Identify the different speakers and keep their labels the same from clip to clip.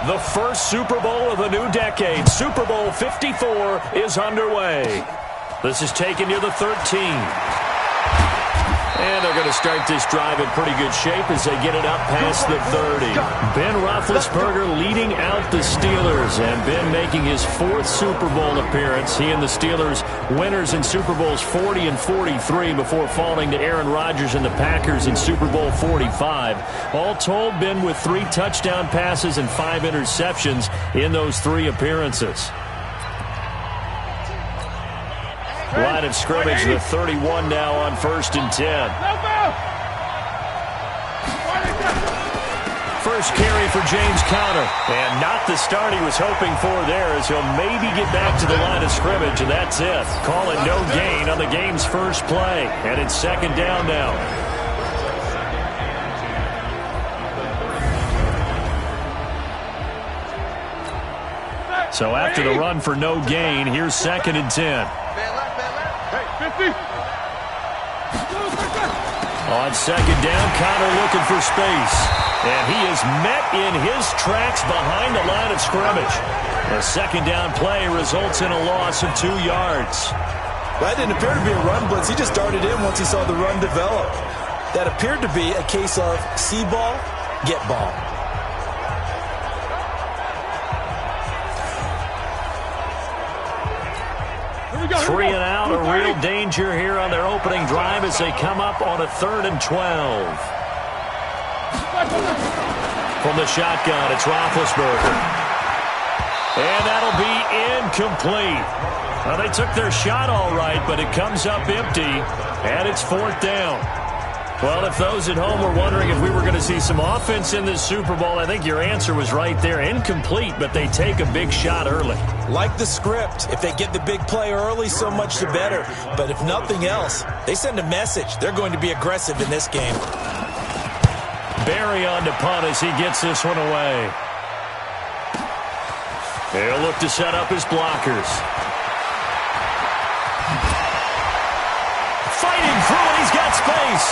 Speaker 1: The first Super Bowl of the new decade, Super Bowl 54, is underway. This is taken near the 13. And they're going to start this drive in pretty good shape as they get it up past the 30. Ben Roethlisberger leading out the Steelers, and Ben making his fourth Super Bowl appearance. He and the Steelers winners in Super Bowls 40 and 43 before falling to Aaron Rodgers and the Packers in Super Bowl 45. All told, Ben with 3 touchdown passes and 5 interceptions in those 3 appearances. Line of scrimmage, the 31 now on 1st and 10. First carry for James Conner. And not the start he was hoping for there, as he'll maybe get back to the line of scrimmage, and that's it. Call it no gain on the game's first play. And it's 2nd down now. So after the run for no gain, here's 2nd and 10. On 2nd down, Conner looking for space. And he is met in his tracks behind the line of scrimmage. The 2nd down play results in a loss of 2 yards.
Speaker 2: Well, that didn't appear to be a run blitz. He just darted in once he saw the run develop. That appeared to be a case of see ball, get ball.
Speaker 1: Three and out, a real danger here on their opening drive as they come up on a 3rd and 12. From the shotgun, it's Roethlisberger. And that'll be incomplete. Well, they took their shot all right, but it comes up empty, and it's 4th down. Well, if those at home were wondering if we were going to see some offense in this Super Bowl, I think your answer was right there. Incomplete, but they take a big shot early.
Speaker 2: Like the script. If they get the big play early, so much the better. But if nothing else, they send a message. They're going to be aggressive in this game.
Speaker 1: Barry on to punt as he gets this one away. He'll look to set up his blockers. Fighting through it, he's got space.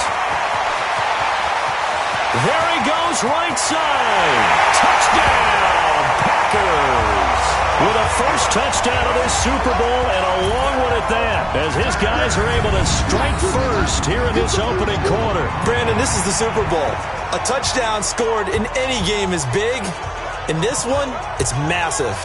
Speaker 1: There he goes, right side. Touchdown, Packers. With a first touchdown of this Super Bowl, and a long one at that, as his guys are able to strike first here in this opening quarter.
Speaker 2: Brandon, this is the Super Bowl. A touchdown scored in any game is big. In this one, it's massive.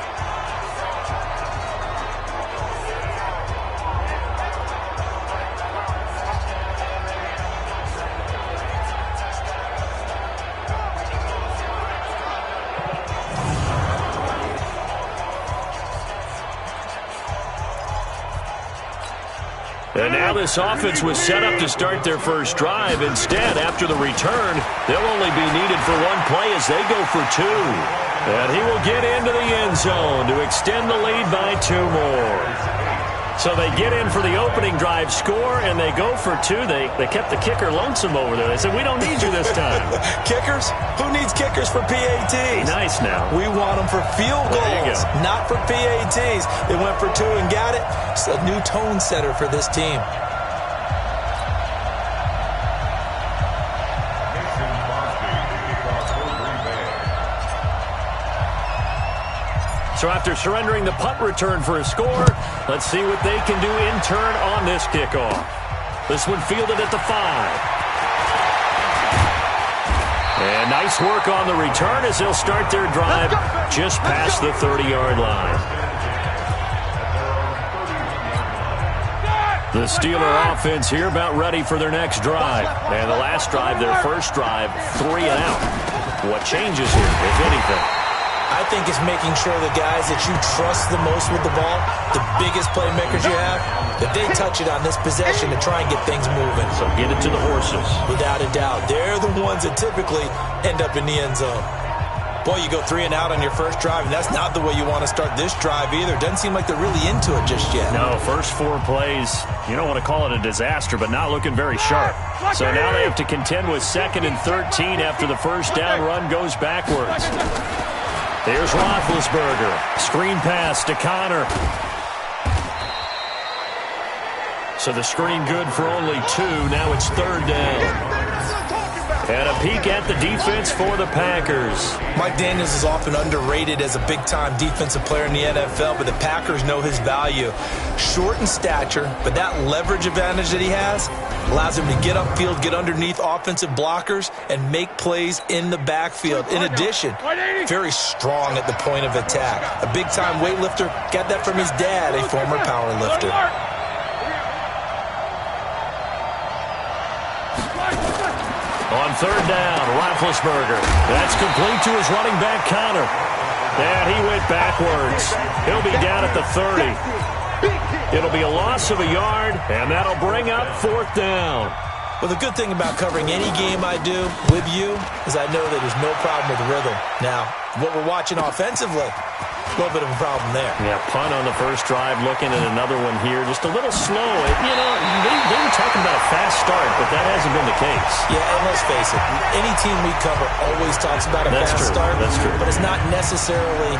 Speaker 1: And now this offense was set up to start their first drive. Instead, after the return, they'll only be needed for 1 play as they go for 2. And he will get into the end zone to extend the lead by 2 more. So they get in for the opening drive score, and they go for 2. They kept the kicker lonesome over there. They said, we don't need you this time.
Speaker 2: Kickers? Who needs kickers for PATs?
Speaker 1: Nice now.
Speaker 2: We want them for field goals, not for PATs. They went for 2 and got it. It's a new tone setter for this team.
Speaker 1: So after surrendering the punt return for a score, let's see what they can do in turn on this kickoff. This one fielded at the 5. And nice work on the return as they'll start their drive just past the 30-yard line. The Steeler offense here about ready for their next drive. And the last drive, their first drive, 3 and out. What changes here, if anything?
Speaker 2: I think it's making sure the guys that you trust the most with the ball, the biggest playmakers you have, that they touch it on this possession to try and get things moving.
Speaker 1: So get it to the horses.
Speaker 2: Without a doubt. They're the ones that typically end up in the end zone. Boy, you go 3 and out on your first drive, and that's not the way you want to start this drive either. Doesn't seem like they're really into it just yet.
Speaker 1: No, first 4 plays, you don't want to call it a disaster, but not looking very sharp. So now they have to contend with 2nd and 13 after the first down run goes backwards. Here's Roethlisberger. Screen pass to Conner. So the screen good for only 2. Now it's 3rd down. And a peek at the defense for the Packers.
Speaker 2: Mike Daniels is often underrated as a big-time defensive player in the NFL, but the Packers know his value. Short in stature, but that leverage advantage that he has allows him to get upfield, get underneath offensive blockers, and make plays in the backfield. In addition, very strong at the point of attack. A big-time weightlifter, got that from his dad, a former power lifter.
Speaker 1: On 3rd down, Roethlisberger. That's complete to his running back, Connor. And he went backwards. He'll be down at the 30. It'll be a loss of a yard, and that'll bring up 4th down.
Speaker 2: Well, the good thing about covering any game I do with you is I know that there's no problem with rhythm. Now, what we're watching offensively, a little bit of a problem there.
Speaker 1: Yeah, punt on the first drive, looking at another one here. Just a little slow. You know, they were talking about a fast start, but that hasn't been the case.
Speaker 2: Yeah, and let's face it, any team we cover always talks about a fast start.
Speaker 1: That's true.
Speaker 2: But it's not necessarily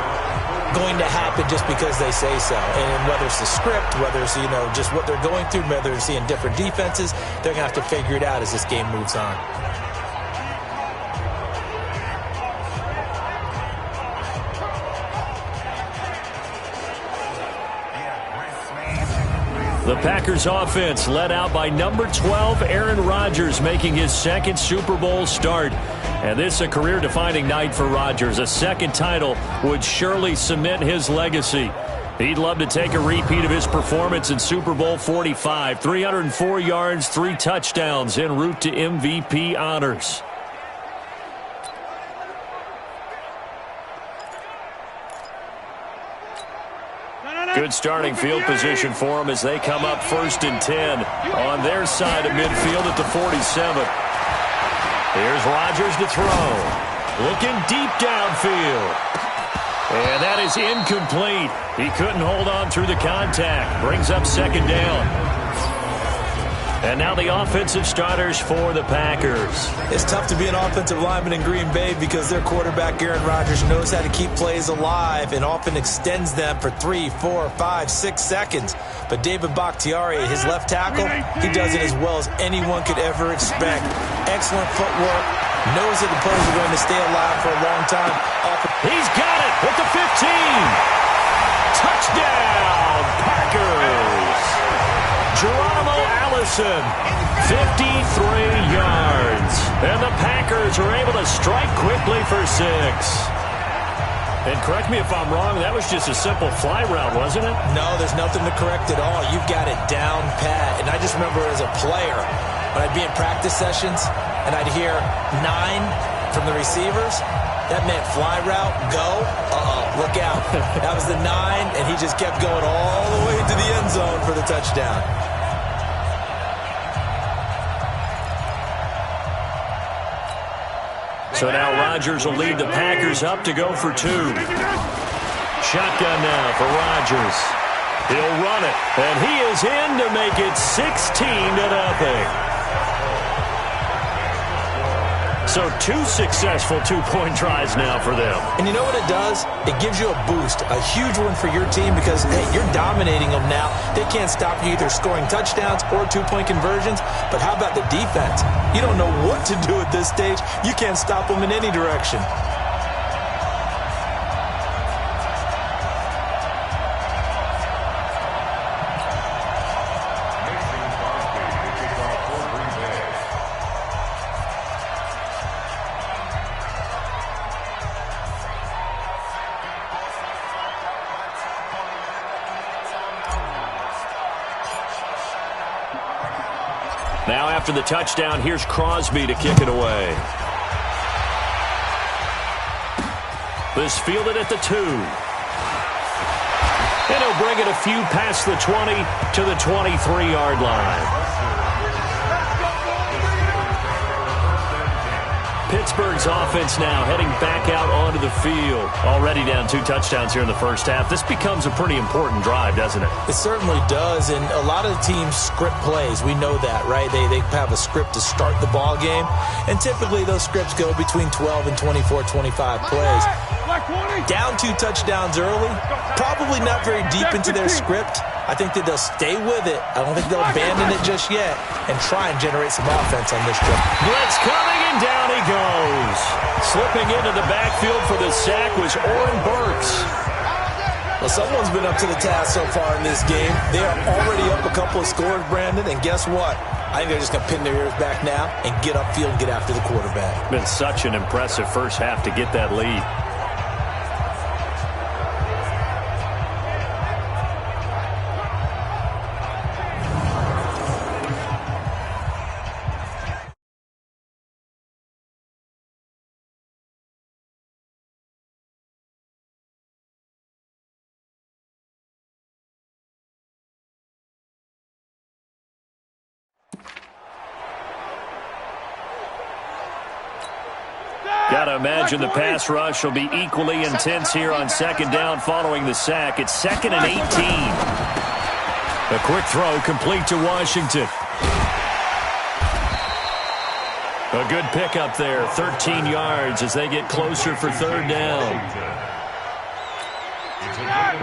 Speaker 2: going to happen just because they say so. And whether it's the script, whether it's, you know, just what they're going through, whether they're seeing different defenses, they're going to have to figure it out as this game moves on.
Speaker 1: The Packers offense led out by number 12, Aaron Rodgers, making his 2nd Super Bowl start. And this is a career-defining night for Rodgers. A 2nd title would surely cement his legacy. He'd love to take a repeat of his performance in Super Bowl 45. 304 yards, 3 touchdowns en route to MVP honors. Good starting field position for them as they come up 1st and 10 on their side of midfield at the 47. Here's Rodgers to throw. Looking deep downfield. And that is incomplete. He couldn't hold on through the contact. Brings up 2nd down. And now the offensive starters for the Packers.
Speaker 2: It's tough to be an offensive lineman in Green Bay because their quarterback, Aaron Rodgers, knows how to keep plays alive and often extends them for 3, 4, 5, 6 seconds. But David Bakhtiari, his left tackle, he does it as well as anyone could ever expect. Excellent footwork. Knows that the players are going to stay alive for a long time.
Speaker 1: He's got it with the 15. Touchdown, Packers. Geronimo Allison, 53 yards. And the Packers are able to strike quickly for 6. And correct me if I'm wrong, that was just a simple fly route, wasn't it?
Speaker 2: No, there's nothing to correct at all. You've got it down pat. And I just remember as a player, when I'd be in practice sessions and I'd hear 9 from the receivers, that meant fly route, go, look out. That was the 9, and he just kept going all the way into the end zone for the touchdown.
Speaker 1: So now Rodgers will lead the Packers up to go for 2. Shotgun now for Rodgers. He'll run it, and he is in to make it 16-0. So 2 successful two-point tries now for them.
Speaker 2: And you know what it does? It gives you a boost, a huge one for your team because, hey, you're dominating them now. They can't stop you either scoring touchdowns or two-point conversions. But how about the defense? You don't know what to do at this stage. You can't stop them in any direction.
Speaker 1: Now after the touchdown, here's Crosby to kick it away. This fielded at the 2. And he'll bring it a few past the 20 to the 23-yard line. Pittsburgh's offense now heading back out onto the field. Already down 2 touchdowns here in the first half. This becomes a pretty important drive, doesn't it?
Speaker 2: It certainly does, and a lot of teams script plays. We know that, right? They have a script to start the ball game, and typically those scripts go between 12 and 24, 25 plays. Down 2 touchdowns early, probably not very deep into their script, I think that they'll stay with it. I don't think they'll abandon it just yet and try and generate some offense on this trip.
Speaker 1: Blitz coming, and down he goes. Slipping into the backfield for the sack was Oren Burks.
Speaker 2: Well, someone's been up to the task so far in this game. They are already up a couple of scores, Brandon, and guess what? I think they're just going to pin their ears back now and get upfield and get after the quarterback.
Speaker 1: Been such an impressive first half to get that lead. Got to imagine the pass rush will be equally intense here on second down following the sack. It's 2nd and 18. A quick throw complete to Washington. A good pickup there, 13 yards as they get closer for third down.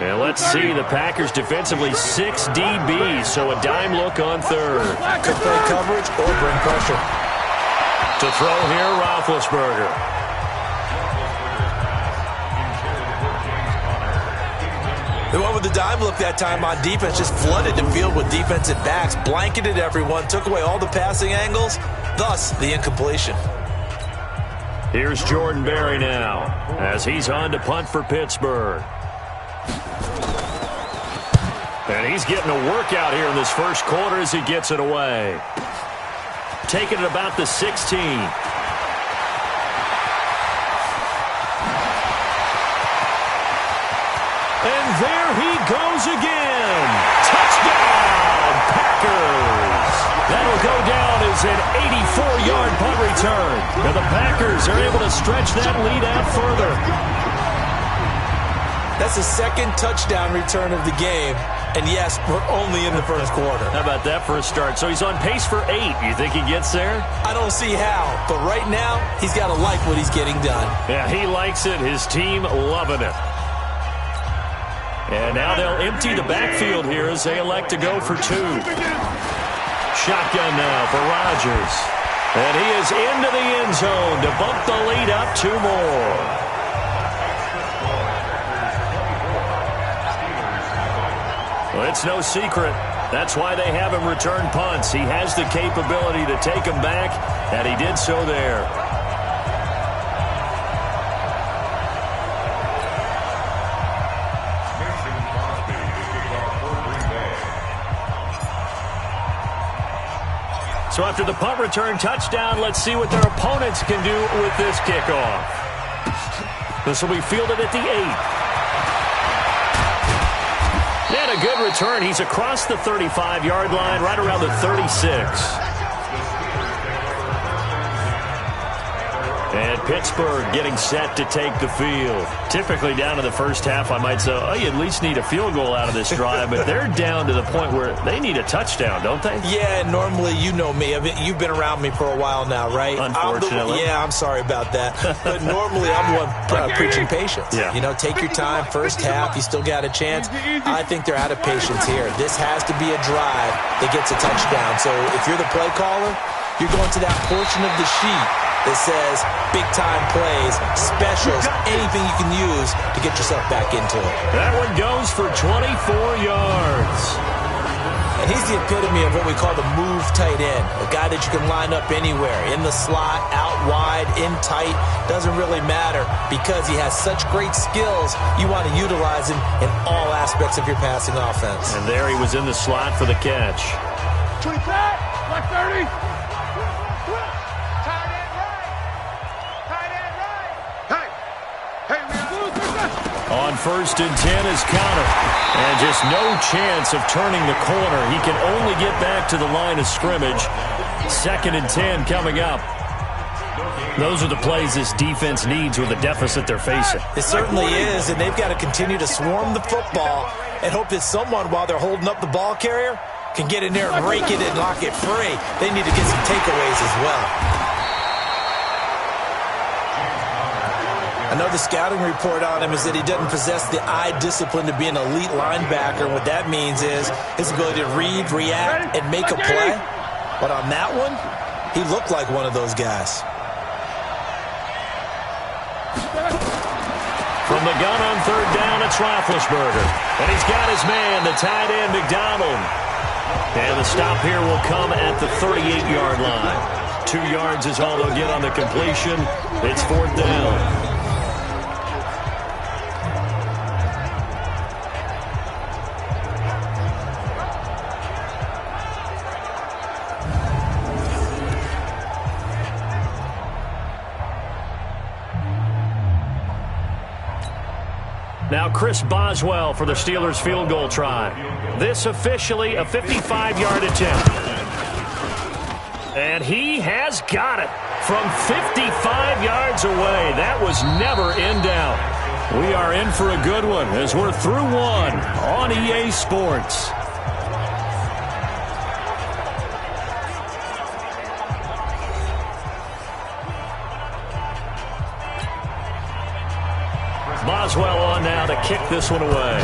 Speaker 1: And let's see, the Packers defensively 6 DBs, so a dime look on third.
Speaker 2: Could play coverage or bring pressure.
Speaker 1: To throw here, Roethlisberger.
Speaker 2: They went with the dime look that time on defense, just flooded the field with defensive backs, blanketed everyone, took away all the passing angles, thus the incompletion.
Speaker 1: Here's Jordan Berry now as he's on to punt for Pittsburgh. And he's getting a workout here in this first quarter as he gets it away. Taking it about the 16. And there he goes again. Touchdown, Packers. That'll go down as an 84-yard punt return. Now the Packers are able to stretch that lead out further.
Speaker 2: That's the second touchdown return of the game. And yes, we're only in the first quarter.
Speaker 1: How about that for a start? So he's on pace for 8. You think he gets there?
Speaker 2: I don't see how. But right now, he's got to like what he's getting done.
Speaker 1: Yeah, he likes it. His team loving it. And now they'll empty the backfield here as they elect to go for 2. Shotgun now for Rodgers. And he is into the end zone to bump the lead up 2 more. Well, it's no secret. That's why they have him return punts. He has the capability to take them back, and he did so there. So after the punt return touchdown, let's see what their opponents can do with this kickoff. This will be fielded at the 8. And a good return. He's across the 35-yard line, right around the 36. And Pittsburgh getting set to take the field. Typically down to the first half, I might say, oh, you at least need a field goal out of this drive. But they're down to the point where they need a touchdown, don't they?
Speaker 2: Yeah, normally, you know me. You've been around me for a while now, right?
Speaker 1: Unfortunately.
Speaker 2: I'm sorry about that. But normally, I'm the one preaching patience.
Speaker 1: Yeah.
Speaker 2: You know, take your time. First half, you still got a chance. I think they're out of patience here. This has to be a drive that gets a touchdown. So if you're the play caller, you're going to that portion of the sheet that says big-time plays, specials, anything you can use to get yourself back into it.
Speaker 1: That one goes for 24 yards.
Speaker 2: And he's the epitome of what we call the move tight end, a guy that you can line up anywhere, in the slot, out wide, in tight, doesn't really matter because he has such great skills. You want to utilize him in all aspects of your passing offense.
Speaker 1: And there he was in the slot for the catch.
Speaker 3: 25, 130.
Speaker 1: On 1st and 10 is counter. And just no chance of turning the corner. He can only get back to the line of scrimmage. 2nd and 10 coming up. Those are the plays this defense needs with the deficit they're facing.
Speaker 2: It certainly is, and they've got to continue to swarm the football and hope that someone, while they're holding up the ball carrier, can get in there and rake it and lock it free. They need to get some takeaways as well. I know the scouting report on him is that he doesn't possess the eye discipline to be an elite linebacker. What that means is his ability to read, react, and make a play. But on that one, he looked like one of those guys.
Speaker 1: From the gun on third down, it's Roethlisberger. And he's got his man, the tight end, McDonald. And the stop here will come at the 38-yard line. 2 yards is all they'll get on the completion. It's fourth down. Now Chris Boswell for the Steelers field goal try. This officially a 55-yard attempt. And he has got it from 55 yards away. That was never in doubt. We are in for a good one as we're through one on EA Sports. Boswell on now to kick this one away.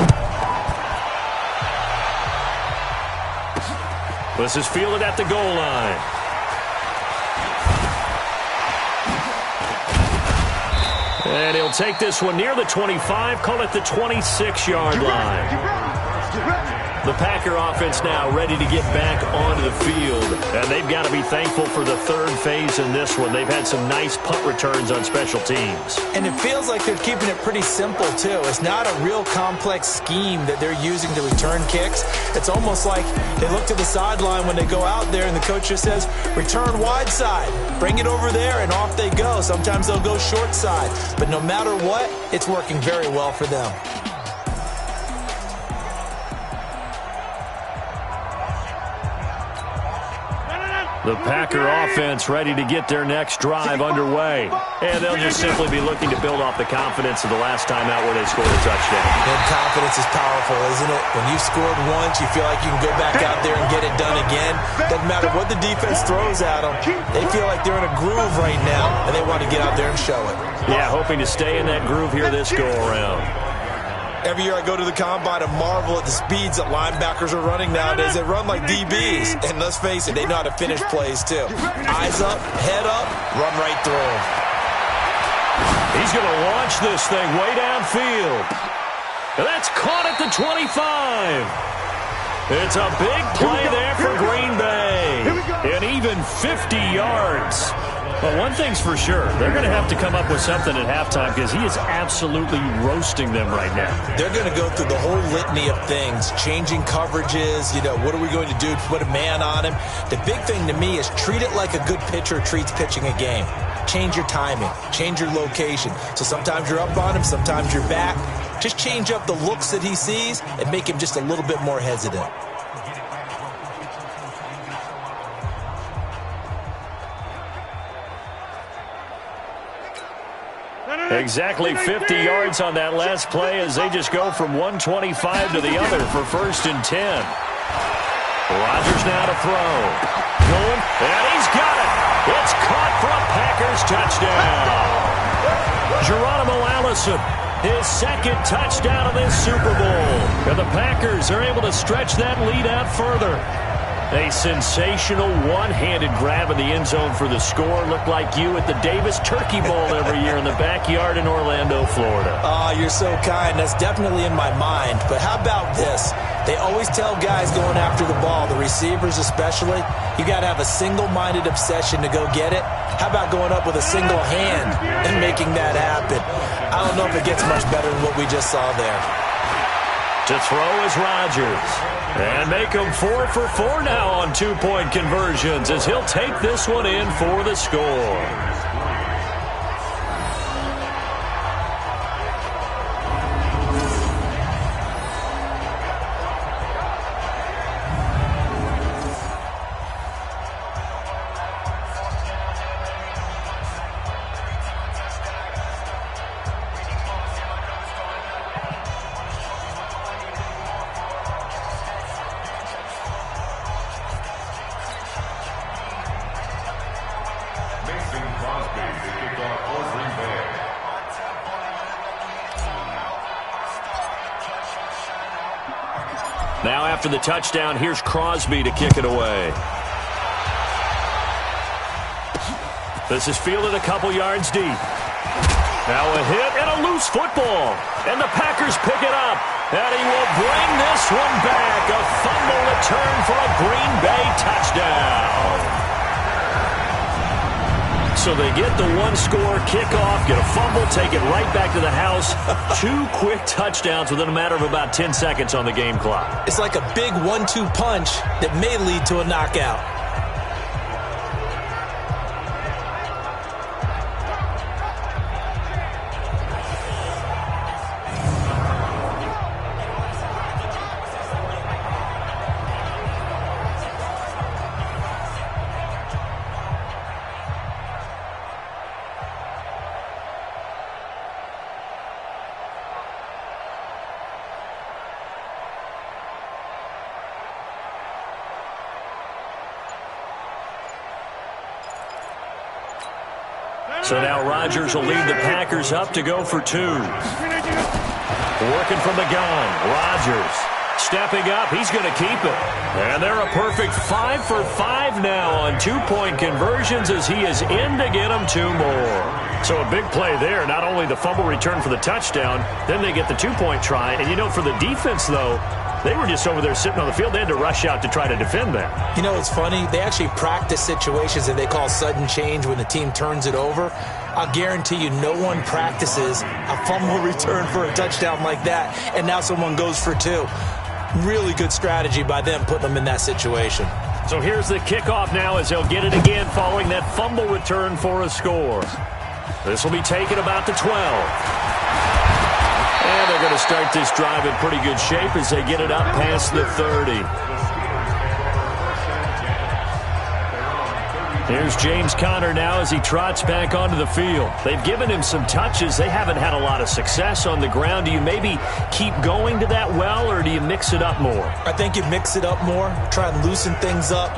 Speaker 1: This is fielded at the goal line. And he'll take this one near the 25, call it the 26-yard line. The Packer offense now ready to get back onto the field. And they've got to be thankful for the third phase in this one. They've had some nice punt returns on special teams.
Speaker 2: And it feels like they're keeping it pretty simple, too. It's not a real complex scheme that they're using to return kicks. It's almost like they look to the sideline when they go out there and the coach just says, return wide side. Bring it over there, and off they go. Sometimes they'll go short side. But no matter what, it's working very well for them.
Speaker 1: The Packer offense ready to get their next drive underway. And they'll just simply be looking to build off the confidence of the last time out where they scored a touchdown.
Speaker 2: And confidence is powerful, isn't it? When you scored once, you feel like you can go back out there and get it done again. Doesn't matter what the defense throws at them. They feel like they're in a groove right now, and they want to get out there and show it.
Speaker 1: Yeah, hoping to stay in that groove here this go-around.
Speaker 2: Every year I go to the combine and marvel at the speeds that linebackers are running nowadays. They run like DBs. And let's face it, they know how to finish plays too. Eyes up, head up, run right through them.
Speaker 1: He's going to launch this thing way downfield. And that's caught at the 25. It's a big play there for Green Bay. And even 50 yards. But one thing's for sure, they're going to have to come up with something at halftime because he is absolutely roasting them right now.
Speaker 2: They're going to go through the whole litany of things, changing coverages, what are we going to do to put a man on him? The big thing to me is treat it like a good pitcher treats pitching a game. Change your timing, change your location. So sometimes you're up on him, sometimes you're back. Just change up the looks that he sees and make him just a little bit more hesitant.
Speaker 1: Exactly 50 yards on that last play as they just go from 125 to the other for 1st and 10. Rodgers now to throw. Going, and he's got it. It's caught for a Packers touchdown. Geronimo Allison, his second touchdown of this Super Bowl. And the Packers are able to stretch that lead out further. A sensational one-handed grab in the end zone for the score. Looked like you at the Davis Turkey Bowl every year in the backyard in Orlando, Florida.
Speaker 2: Oh, you're so kind. That's definitely in my mind. But how about this? They always tell guys going after the ball, the receivers especially, you got to have a single-minded obsession to go get it. How about going up with a single hand and making that happen? I don't know if it gets much better than what we just saw there.
Speaker 1: To throw is Rodgers. And make him 4 for 4 now on two-point conversions as he'll take this one in for the score. Now after the touchdown, here's Crosby to kick it away. This is fielded a couple yards deep. Now a hit and a loose football. And the Packers pick it up. And he will bring this one back. A fumble return for a Green Bay touchdown. So they get the one-score kickoff, get a fumble, take it right back to the house. 2 quick touchdowns within a matter of about 10 seconds on the game clock.
Speaker 2: It's like a big 1-2 punch that may lead to a knockout.
Speaker 1: So now Rodgers will lead the Packers up to go for 2. Working from the gun. Rodgers stepping up. He's going to keep it. And they're a perfect 5 for 5 now on 2-point conversions as he is in to get them 2 more. So a big play there. Not only the fumble return for the touchdown, then they get the 2-point try. And, you know, for the defense, though, they were just over there sitting on the field. They had to rush out to try to defend that.
Speaker 2: You know, it's funny. They actually practice situations that they call sudden change when the team turns it over. I'll guarantee you no one practices a fumble return for a touchdown like that, and now someone goes for 2. Really good strategy by them putting them in that situation.
Speaker 1: So here's the kickoff now as they'll get it again following that fumble return for a score. This will be taken about the 12. And they're going to start this drive in pretty good shape as they get it up past the 30. Here's James Conner now as he trots back onto the field. They've given him some touches. They haven't had a lot of success on the ground. Do you maybe keep going to that well, or do you mix it up more?
Speaker 2: I think you mix it up more, try and loosen things up.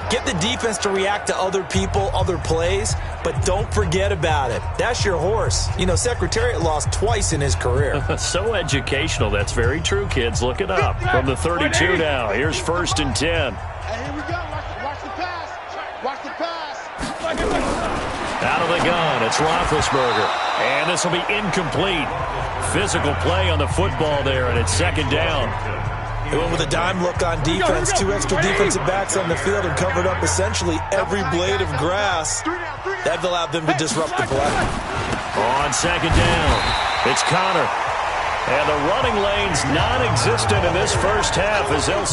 Speaker 2: Get the defense to react to other people, other plays, but don't forget about it. That's your horse. You know, Secretariat lost twice in his career.
Speaker 1: So educational. That's very true, kids. Look it up. From the 32 now. Here's 1st and 10.
Speaker 3: Hey, here we go. Watch the pass. Watch the pass.
Speaker 1: Out of the gun, it's Roethlisberger. And this will be incomplete. Physical play on the football there, and it's 2nd down.
Speaker 2: They went with a dime look on defense, 2 extra defensive backs on the field and covered up essentially every blade of grass. That allowed them to disrupt the play.
Speaker 1: On 2nd down, it's Conner. And the running lane's non-existent in this first half as they'll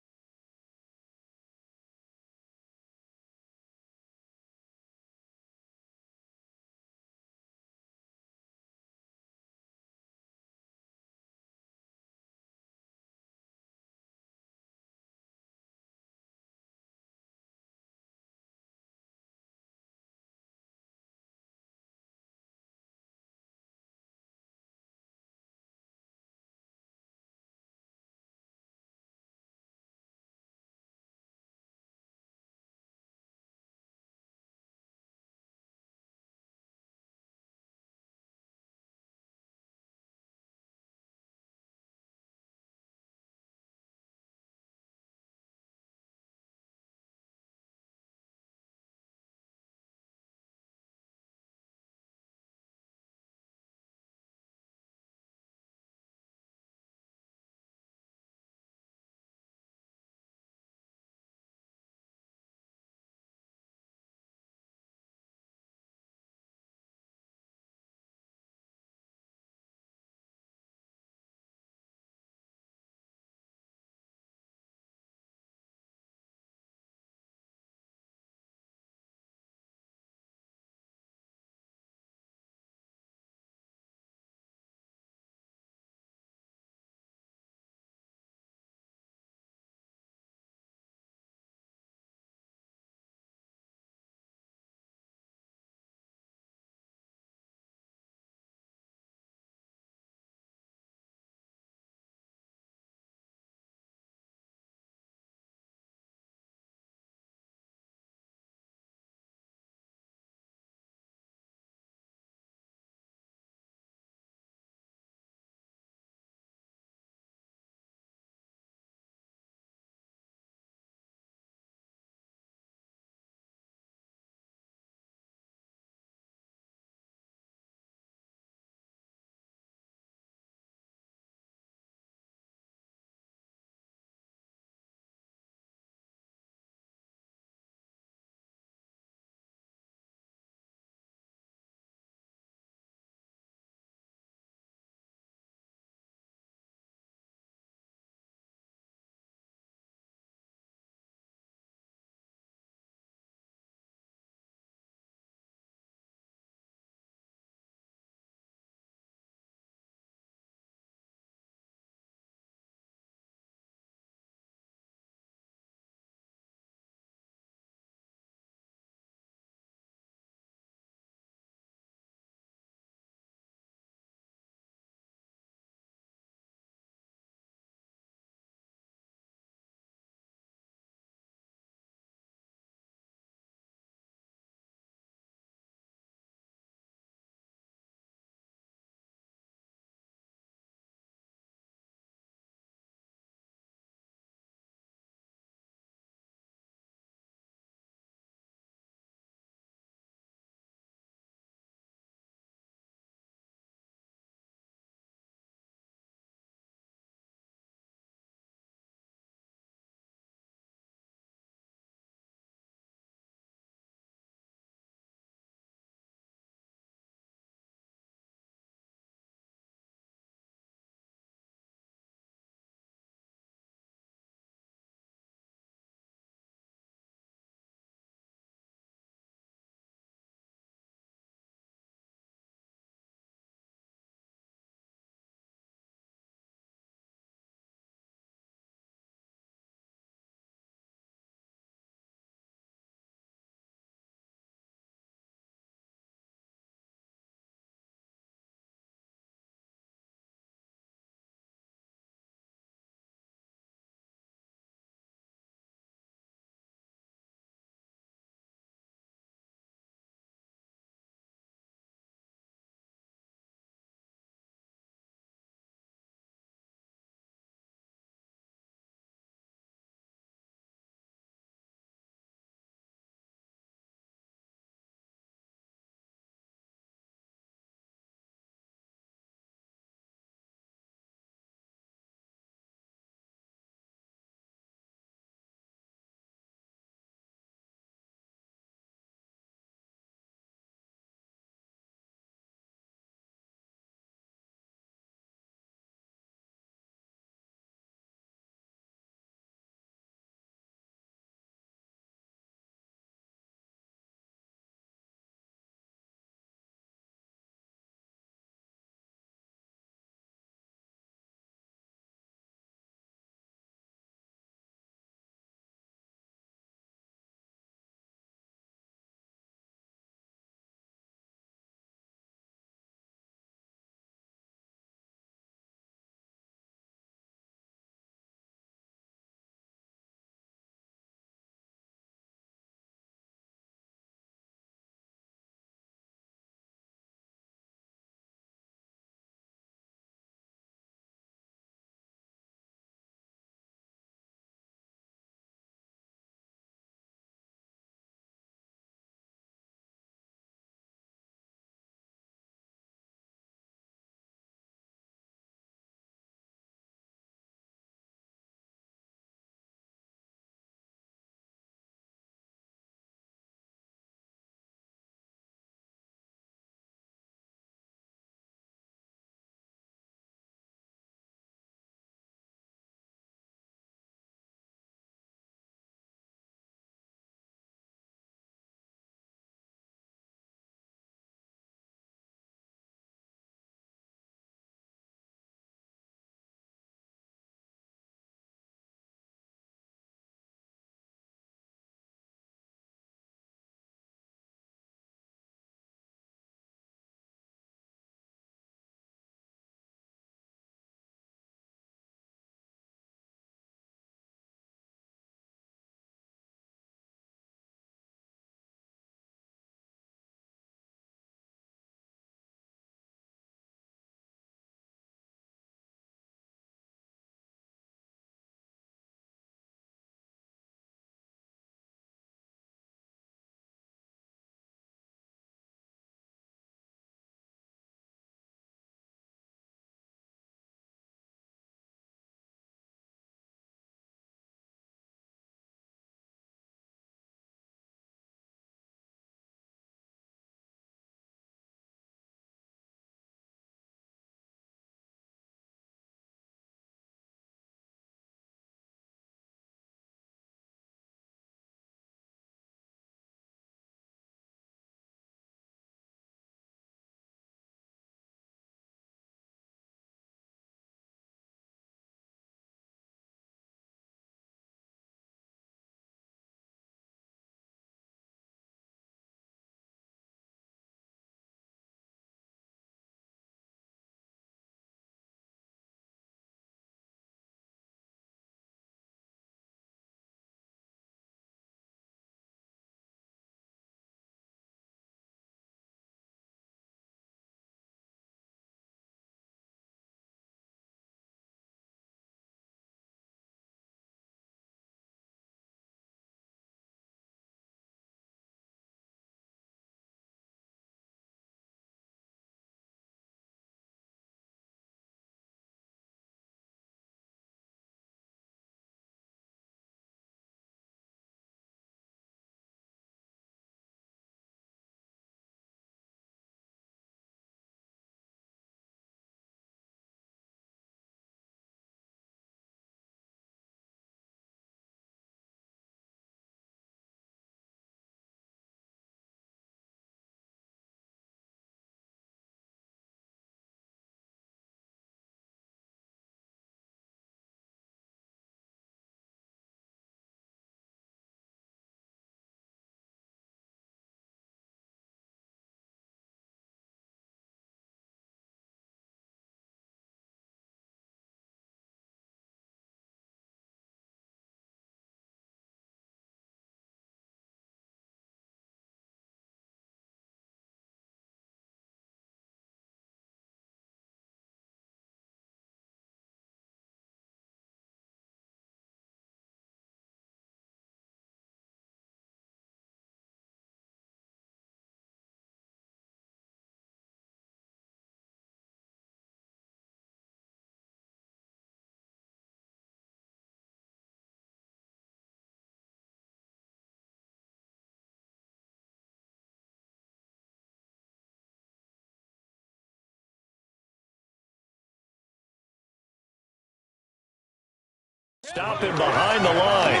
Speaker 1: Stopping behind the line.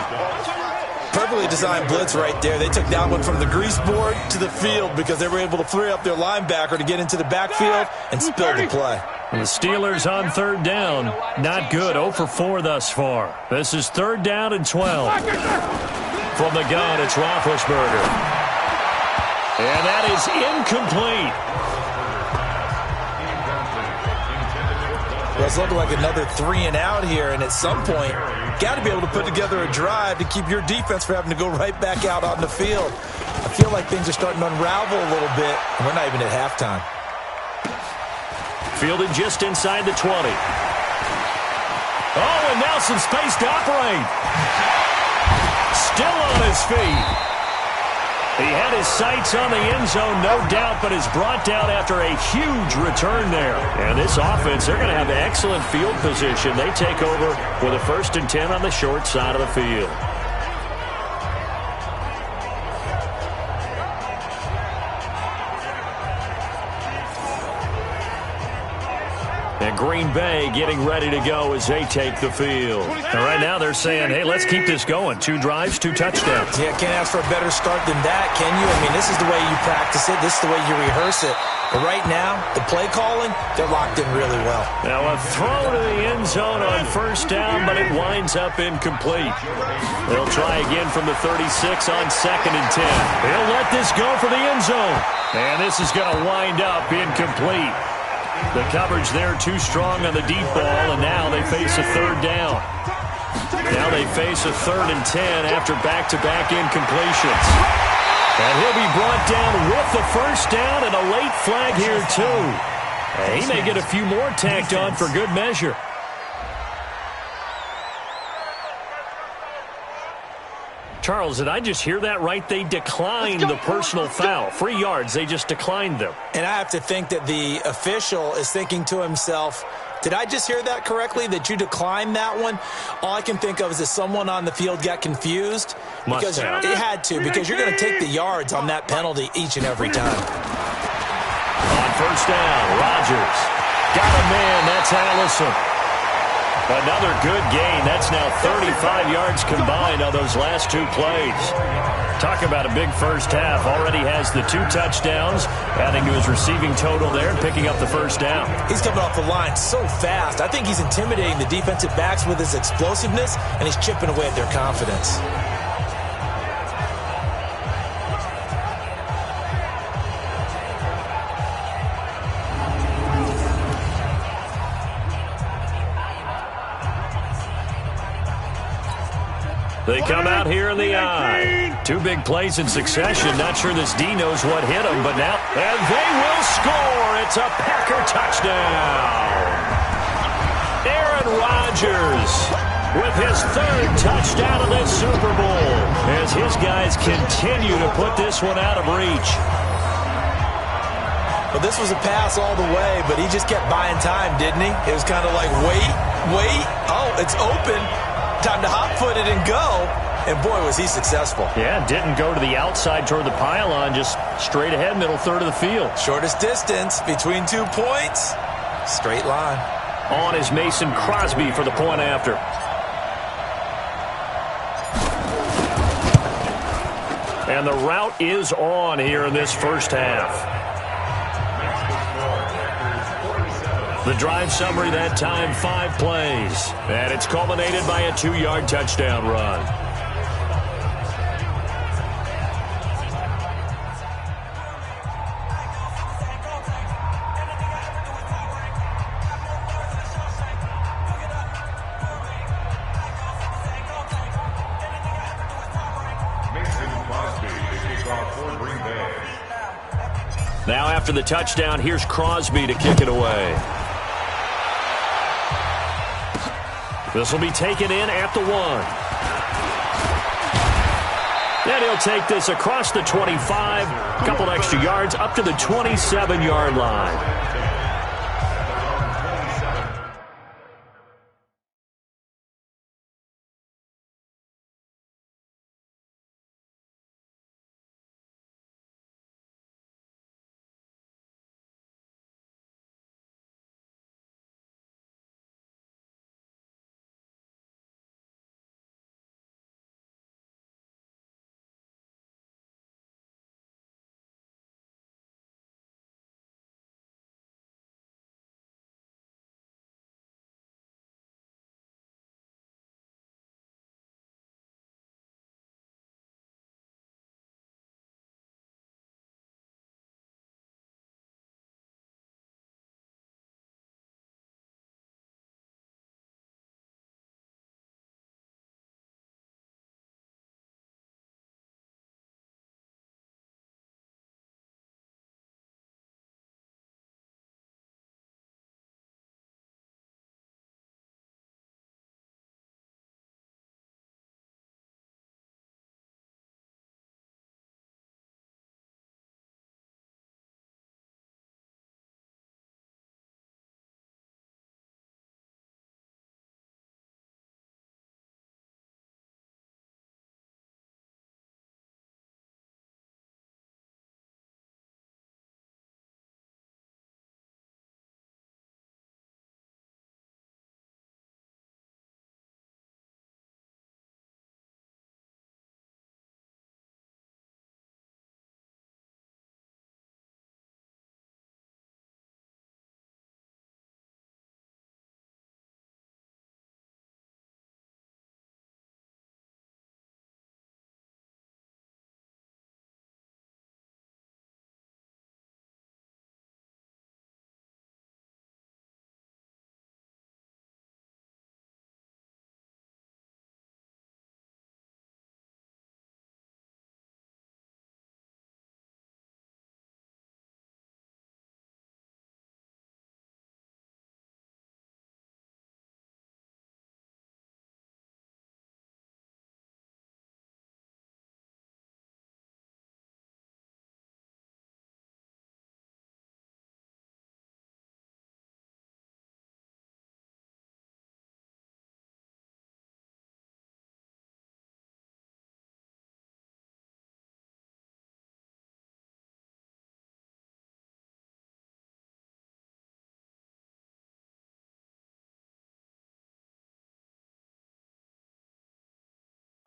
Speaker 2: Perfectly designed blitz right there. They took that one from the grease board to the field because they were able to free up their linebacker to get into the backfield and spill the play.
Speaker 1: And the Steelers on third down. Not good. 0 for 4 thus far. This is 3rd down and 12. From the gun, it's Roethlisberger. And that is incomplete.
Speaker 2: Well, it's looking like another 3 and out here, and at some point, got to be able to put together a drive to keep your defense from having to go right back out on the field. I feel like things are starting to unravel a little bit, and we're not even at halftime.
Speaker 1: Fielded just inside the 20. Oh, and now some space to operate. Still on his feet. He had his sights on the end zone, no doubt, but is brought down after a huge return there. And this offense, they're going to have excellent field position. They take over with a 1st and 10 on the short side of the field. And Green Bay getting ready to go as they take the field. And right now they're saying, hey, let's keep this going. 2 drives, 2 touchdowns.
Speaker 2: Yeah, can't ask for a better start than that, can you? I mean, this is the way you practice it. This is the way you rehearse it. But right now, the play calling, they're locked in really well.
Speaker 1: Now a throw to the end zone on 1st down, but it winds up incomplete. They'll try again from the 36 on 2nd and 10. He'll let this go for the end zone. And this is going to wind up incomplete. The coverage there too strong on the deep ball, and now they face a 3rd down. Now they face a 3rd and 10 after back-to-back incompletions. And he'll be brought down with the 1st down and a late flag here too. And he may get a few more tacked on for good measure. Charles, did I just hear that right? They declined the personal foul. 3 yards, they just declined them.
Speaker 2: And I have to think that the official is thinking to himself, did I just hear that correctly, that you declined that one? All I can think of is that someone on the field got confused. Because it had to, because you're going to take the yards on that penalty each and every time.
Speaker 1: On 1st down, Rodgers. Got a man, that's Allison. Another good gain. That's now 35 yards combined on those last 2 plays. Talk about a big first half. Already has the 2 touchdowns, adding to his receiving total there and picking up the 1st down.
Speaker 2: He's coming off the line so fast. I think he's intimidating the defensive backs with his explosiveness, and he's chipping away at their confidence.
Speaker 1: They come out here in the eye. 2 big plays in succession. Not sure this D knows what hit him, but now, and they will score. It's a Packer touchdown. Aaron Rodgers with his 3rd touchdown of this Super Bowl as his guys continue to put this one out of reach.
Speaker 2: Well, this was a pass all the way, but he just kept buying time, didn't he? It was kind of like, wait. Oh, it's open. Time to hot-foot it and go. And, boy, was he successful.
Speaker 1: Yeah, didn't go to the outside toward the pylon, just straight ahead, middle third of the field.
Speaker 2: Shortest distance between 2 points. Straight line.
Speaker 1: On is Mason Crosby for the point after. And the route is on here in this first half. The drive summary that time, 5 plays. And it's culminated by a 2-yard touchdown run. Now after the touchdown, here's Crosby to kick it away. This will be taken in at the 1. Then he'll take this across the 25, a couple extra yards up to the 27-yard line.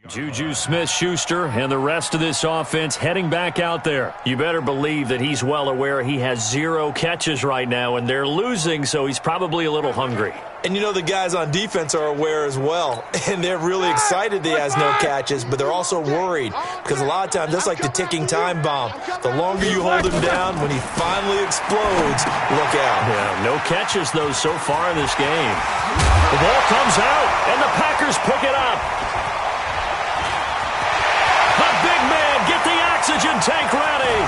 Speaker 1: Juju Smith-Schuster and the rest of this offense heading back out there. You better believe that he's well aware he has 0 catches right now, and they're losing, so he's probably a little hungry.
Speaker 2: And you know the guys on defense are aware as well, and they're really excited that he has no catches, but they're also worried because a lot of times that's like the ticking time bomb. The longer you hold him down, when he finally explodes, look out.
Speaker 1: Yeah, no catches, though, so far in this game. The ball comes out, and the Packers pick it up. The big man get the oxygen tank ready.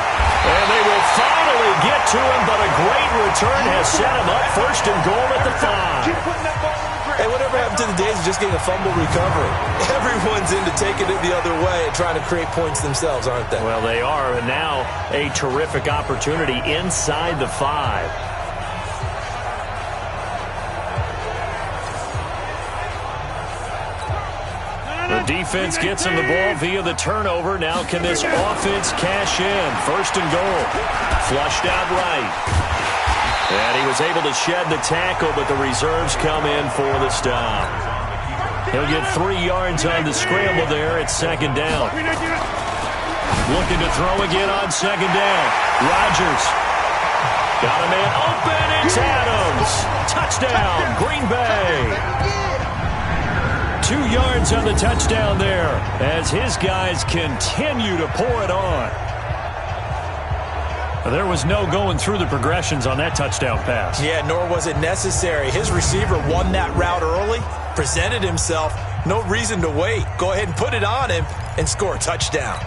Speaker 1: And they will finally get to him, but a great return has set him up first and goal at the 5.
Speaker 2: Hey, whatever happened to the days of just getting a fumble recovery? Everyone's into taking it the other way and trying to create points themselves, aren't they?
Speaker 1: Well, they are, and now a terrific opportunity inside the 5. The defense gets him the ball via the turnover. Now can this offense cash in? First and goal. Flushed out right. And he was able to shed the tackle, but the reserves come in for the stop. He'll get 3 yards on the scramble there at second down. Looking to throw again on second down. Rodgers. Got a man open. It's Adams. Touchdown, Green Bay. 2 yards on the touchdown there as his guys continue to pour it on. There was no going through the progressions on that touchdown pass.
Speaker 2: Yeah, nor was it necessary. His receiver won that route early, presented himself, no reason to wait. Go ahead and put it on him and score a touchdown.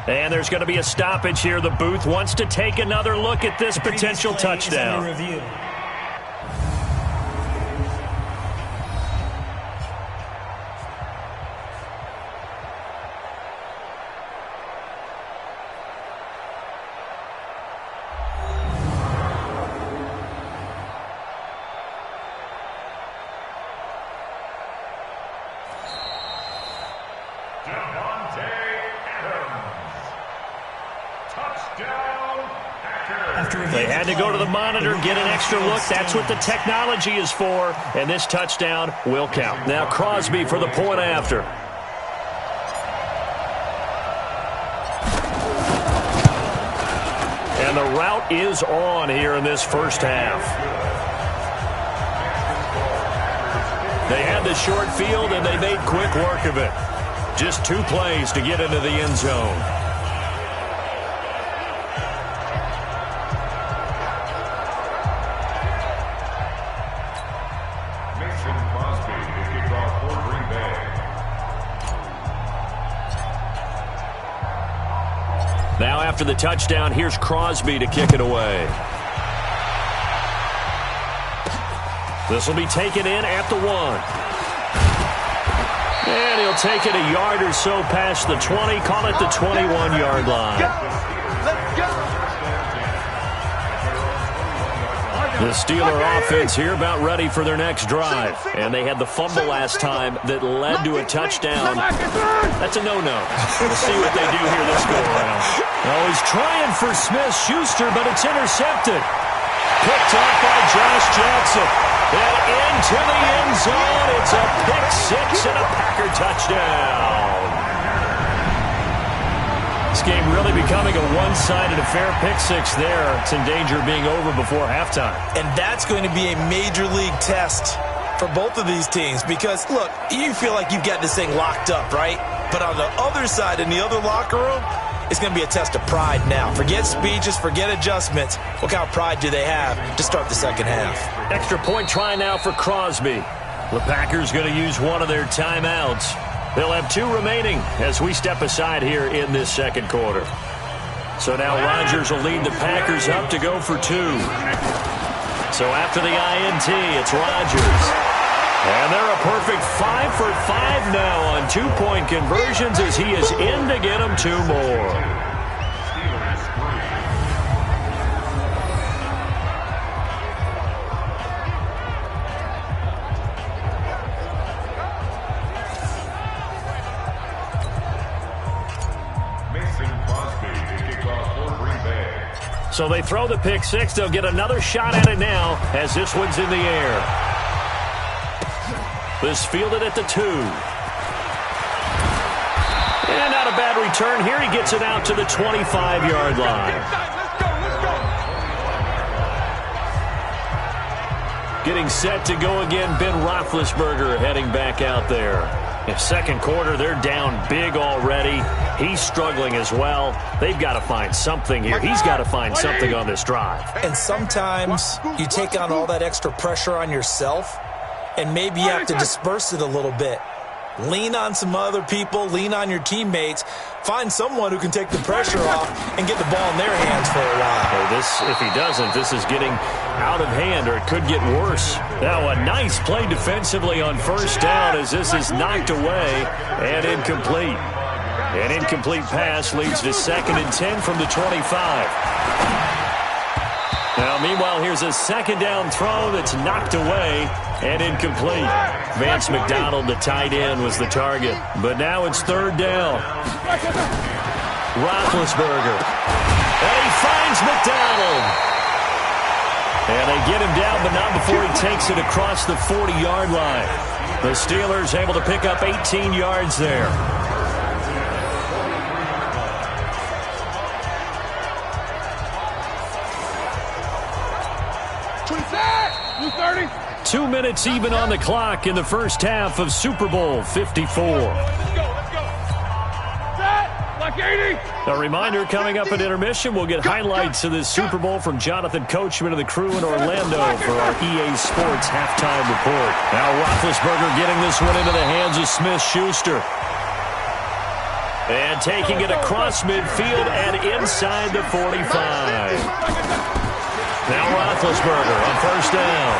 Speaker 1: And there's going to be a stoppage here. The booth wants to take another look at this potential touchdown. They had to go to the monitor, get an extra look. That's what the technology is for. And this touchdown will count. Now Crosby for the point after. And the route is on here in this first half. They had the short field, and they made quick work of it. Just 2 plays to get into the end zone. Now after the touchdown, here's Crosby to kick it away. This will be taken in at the 1. And he'll take it a yard or so past the 20, call it the 21-yard line.
Speaker 3: Let's go.
Speaker 1: The Steeler offense here about ready for their next drive. And they had the fumble last time that led to a touchdown. That's a no-no. We'll see what they do here this go-around. Oh, he's trying for Smith-Schuster, but it's intercepted. Picked up by Josh Jackson. And into the end zone. It's a pick-6 and a Packer touchdown. This game really becoming a one-sided affair. Pick-6 there. It's in danger of being over before halftime.
Speaker 2: And that's going to be a major league test for both of these teams because, look, you feel like you've got this thing locked up, right? But on the other side, in the other locker room, it's going to be a test of pride now. Forget speeches, forget adjustments. What kind of pride do they have to start the second half?
Speaker 1: Extra point try now for Crosby. The Packers going to use one of their timeouts. They'll have 2 remaining as we step aside here in this second quarter. So now Rodgers will lead the Packers up to go for 2. So after the INT, it's Rodgers. And they're a perfect 5 for 5 now on 2-point conversions as he is in to get them 2 more. So they throw the pick-6. They'll get another shot at it now as this one's in the air. This fielded at the 2. And not a bad return here. He gets it out to the 25-yard line. Getting set to go again, Ben Roethlisberger heading back out there. In second quarter, they're down big already. He's struggling as well. They've got to find something here. He's got to find something on this drive.
Speaker 2: And sometimes you take on all that extra pressure on yourself, and maybe you have to disperse it a little bit. Lean on some other people, lean on your teammates, find someone who can take the pressure off and get the ball in their hands for a while.
Speaker 1: If he doesn't, this is getting out of hand, or it could get worse. Now a nice play defensively on first down as this is knocked away and incomplete. An incomplete pass leads to 2nd and 10 from the 25. Now, meanwhile, here's a second down throw that's knocked away and incomplete. Vance McDonald, the tight end, was the target. But now it's 3rd down. Roethlisberger. And he finds McDonald. And they get him down, but not before he takes it across the 40-yard line. The Steelers able to pick up 18 yards there.
Speaker 3: You 30.
Speaker 1: 2 minutes even on the clock in the first half of Super Bowl 54.
Speaker 3: Let's go. Set. Like 80.
Speaker 1: A reminder, coming up at intermission, we'll get highlights of this Super Bowl from Jonathan Coachman and the crew in Orlando for our EA Sports halftime report. Now Roethlisberger getting this one into the hands of Smith-Schuster. And taking it across midfield and inside the 45. Now Roethlisberger on first down.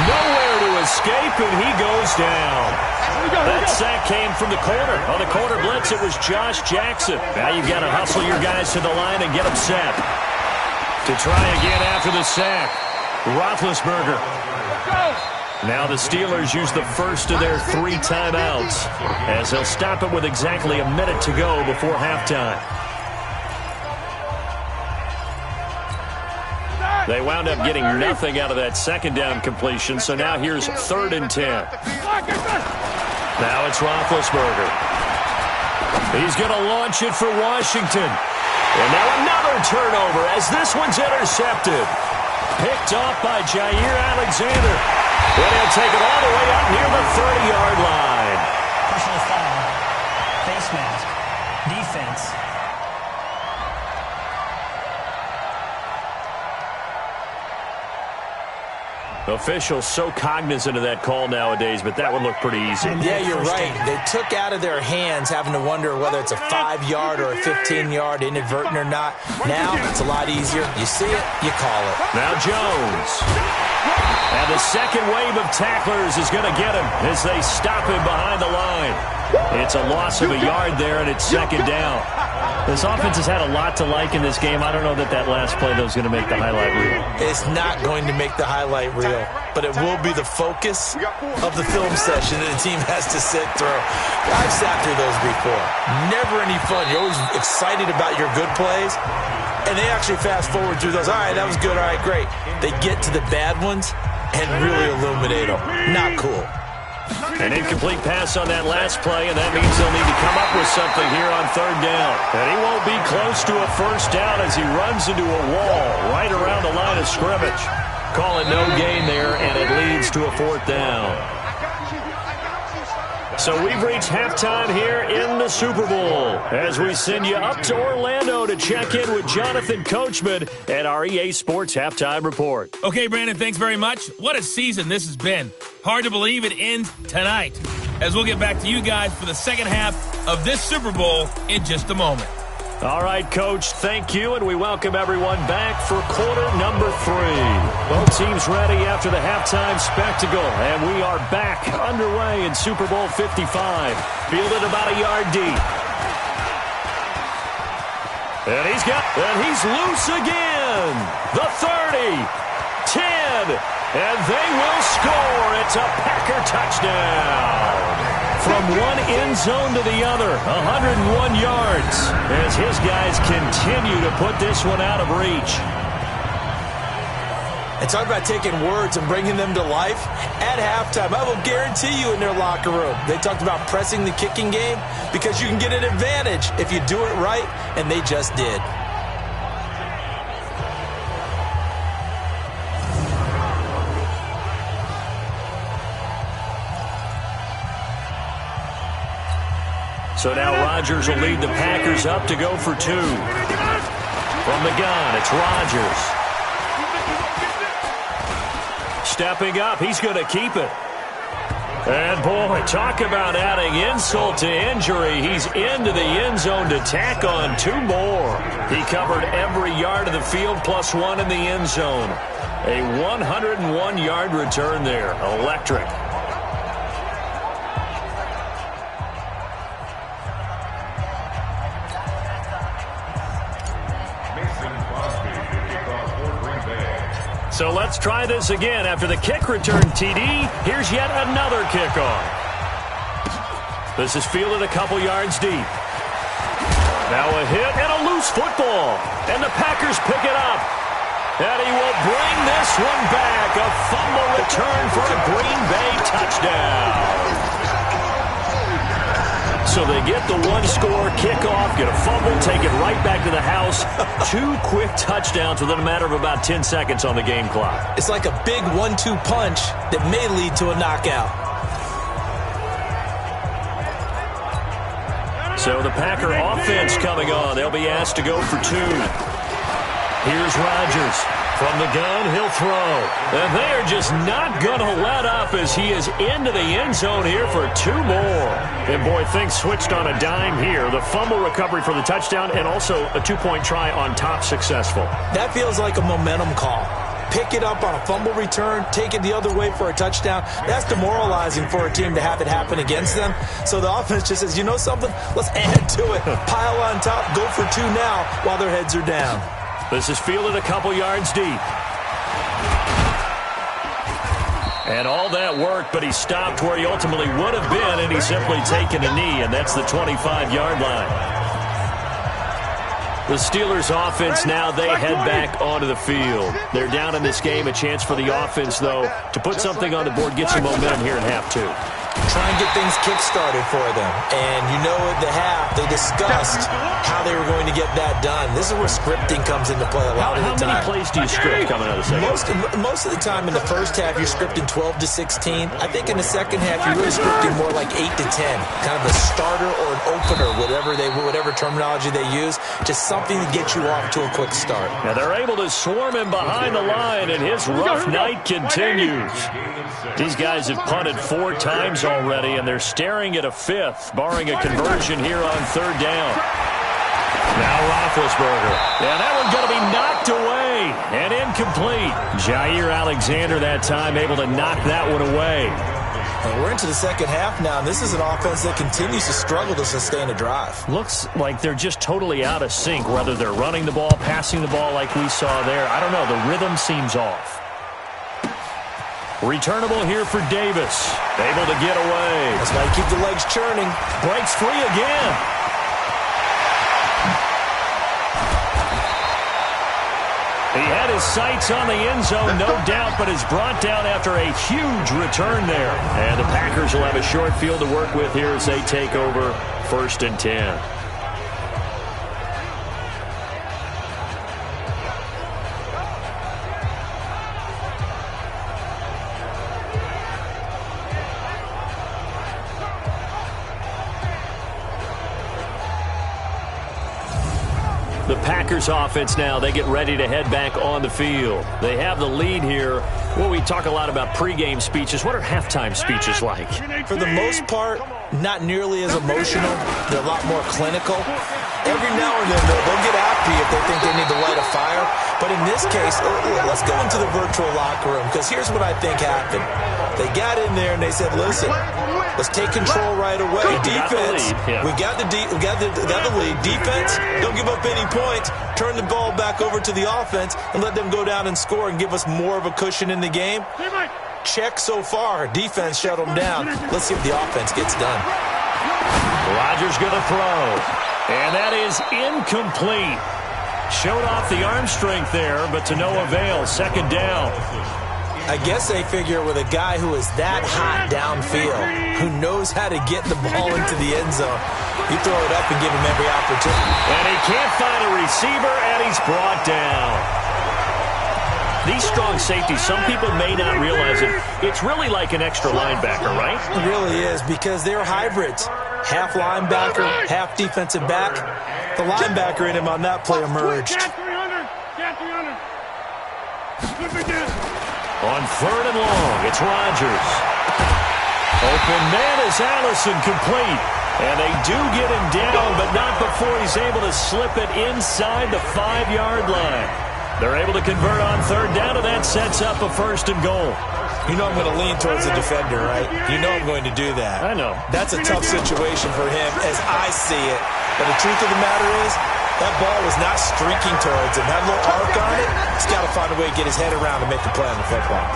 Speaker 1: Nowhere to escape, and he goes down. That sack came from the corner. On the corner blitz, it was Josh Jackson. Now you've got to hustle your guys to the line and get them set. To try again after the sack, Roethlisberger. Now the Steelers use the first of their 3 timeouts as they'll stop it with exactly a minute to go before halftime. They wound up getting nothing out of that second down completion, so now here's 3rd and 10. Now it's Roethlisberger. He's going to launch it for Washington. And now another turnover as this one's intercepted. Picked off by Jair Alexander. And he'll take it all the way up near the 30-yard line.
Speaker 4: Personal foul. Face mask. Defense.
Speaker 1: Officials so cognizant of that call nowadays, but that would look pretty easy.
Speaker 2: Yeah, you're right. They took out of their hands having to wonder whether it's a 5-yard or a 15-yard, inadvertent or not. Now it's a lot easier. You see it, you call it.
Speaker 1: Now Jones. And the second wave of tacklers is going to get him as they stop him behind the line. It's a loss of a yard there, and it's 2nd down. This offense has had a lot to like in this game. I don't know that last play, though, is going to make the highlight reel.
Speaker 2: It's not going to make the highlight reel, but it will be the focus of the film session that the team has to sit through. I've sat through those before. Never any fun. You're always excited about your good plays, and they actually fast forward through those. All right, that was good. All right, great. They get to the bad ones and really illuminate them. Not cool.
Speaker 1: An incomplete pass on that last play, and that means they'll need to come up with something here on 3rd down. And he won't be close to a first down as he runs into a wall right around the line of scrimmage. Call it no gain there, and it leads to a 4th down. So we've reached halftime here in the Super Bowl as we send you up to Orlando to check in with Jonathan Coachman at our EA Sports Halftime Report.
Speaker 5: Okay, Brandon, thanks very much. What a season this has been. Hard to believe it ends tonight, as we'll get back to you guys for the second half of this Super Bowl in just a moment.
Speaker 1: All right, Coach, thank you, and we welcome everyone back for quarter number 3. Both teams ready after the halftime spectacle, and we are back underway in Super Bowl 55, fielded about a yard deep. And he's loose again. The 30, 10, and they will score. It's a Packer touchdown. From one end zone to the other, 101 yards, as his guys continue to put this one out of reach.
Speaker 2: And talk about taking words and bringing them to life. At halftime, I will guarantee you in their locker room, they talked about pressing the kicking game because you can get an advantage if you do it right, and they just did.
Speaker 1: So now Rodgers will lead the Packers up to go for 2. From the gun, it's Rodgers. Stepping up, he's going to keep it. And, boy, talk about adding insult to injury. He's into the end zone to tack on 2 more. He covered every yard of the field plus 1 in the end zone. A 101-yard return there. Electric. So let's try this again. After the kick return, TD, here's yet another kickoff. This is fielded a couple yards deep. Now a hit and a loose football. And the Packers pick it up. And he will bring this one back. A fumble return for a Green Bay touchdown. So they get the 1-score kickoff, get a fumble, take it right back to the house. 2 quick touchdowns within a matter of about 10 seconds on the game clock.
Speaker 2: It's like a big 1-2 punch that may lead to a knockout.
Speaker 1: So the Packer offense coming on. They'll be asked to go for 2. Here's Rodgers. From the gun, he'll throw. And they are just not going to let up as he is into the end zone here for 2 more. And, boy, things switched on a dime here. The fumble recovery for the touchdown and also a 2-point try on top successful.
Speaker 2: That feels like a momentum call. Pick it up on a fumble return, take it the other way for a touchdown. That's demoralizing for a team to have it happen against them. So the offense just says, you know something? Let's add to it. Pile on top, go for 2 now while their heads are down.
Speaker 1: This is fielded a couple yards deep. And all that worked, but he stopped where he ultimately would have been, and he's simply taken a knee, and that's the 25-yard line. The Steelers' offense now, they head back onto the field. They're down in this game. A chance for the offense, though, to put something on the board, get some momentum here in half 2.
Speaker 2: Try and get things kick-started for them. And you know at the half, they discussed how they were going to get that done. This is where scripting comes into play a lot of the time.
Speaker 1: How many plays do you script coming out of the second?
Speaker 2: Most of the time in the first half, you're scripting 12 to 16. I think in the second half, you're really scripting more like 8 to 10. Kind of a starter or an opener, whatever terminology they use. Just something to get you off to a quick start.
Speaker 1: Now they're able to swarm him behind the line, and his rough night continues. These guys have punted 4 times already, and they're staring at a 5th, barring a conversion here on 3rd down. Now Roethlisberger. And that one's going to be knocked away and incomplete. Jair Alexander that time able to knock that one away.
Speaker 2: And we're into the second half now, and this is an offense that continues to struggle to sustain a drive.
Speaker 1: Looks like they're just totally out of sync, whether they're running the ball, passing the ball like we saw there. I don't know. The rhythm seems off. Returnable here for Davis. Able to get away.
Speaker 2: That's why you keep the legs churning.
Speaker 1: Breaks free again. He had his sights on the end zone, no doubt, but is brought down after a huge return there. And the Packers will have a short field to work with here as they take over 1st and 10. The Packers offense now, they get ready to head back on the field. They have the lead here. Well, we talk a lot about pregame speeches. What are halftime speeches like?
Speaker 2: For the most part, not nearly as emotional. They're a lot more clinical. Every now and then, they'll get after you if they think they need to light a fire. But in this case, let's go into the virtual locker room, because here's what I think happened. They got in there and they said, listen, let's take control right away. Defense, we got the lead. Defense, don't give up any points. Turn the ball back over to the offense and let them go down and score and give us more of a cushion in the game. Check so far. Defense shut them down. Let's see if the offense gets done.
Speaker 1: Rodgers going to throw. And that is incomplete. Showed off the arm strength there, but to no avail. Second down.
Speaker 2: I guess they figure with a guy who is that hot downfield, who knows how to get the ball into the end zone, you throw it up and give him every opportunity.
Speaker 1: And he can't find a receiver, and he's brought down. These strong safeties, some people may not realize it. It's really like an extra linebacker, right?
Speaker 2: It really is, because they're hybrids. Half linebacker, half defensive back. The linebacker in him on that play emerged.
Speaker 1: On third and long, it's Rodgers. Open man is Allison, complete. And they do get him down, but not before he's able to slip it inside the 5-yard line. They're able to convert on third down, and that sets up a first and goal.
Speaker 2: You know I'm going to lean towards the defender, right? You know I'm going to do that.
Speaker 1: I know.
Speaker 2: That's a tough situation for him as I see it. But the truth of the matter is, that ball was not streaking towards him. Had a little arc on it. He's got to find a way to get his head around and make the play on the football.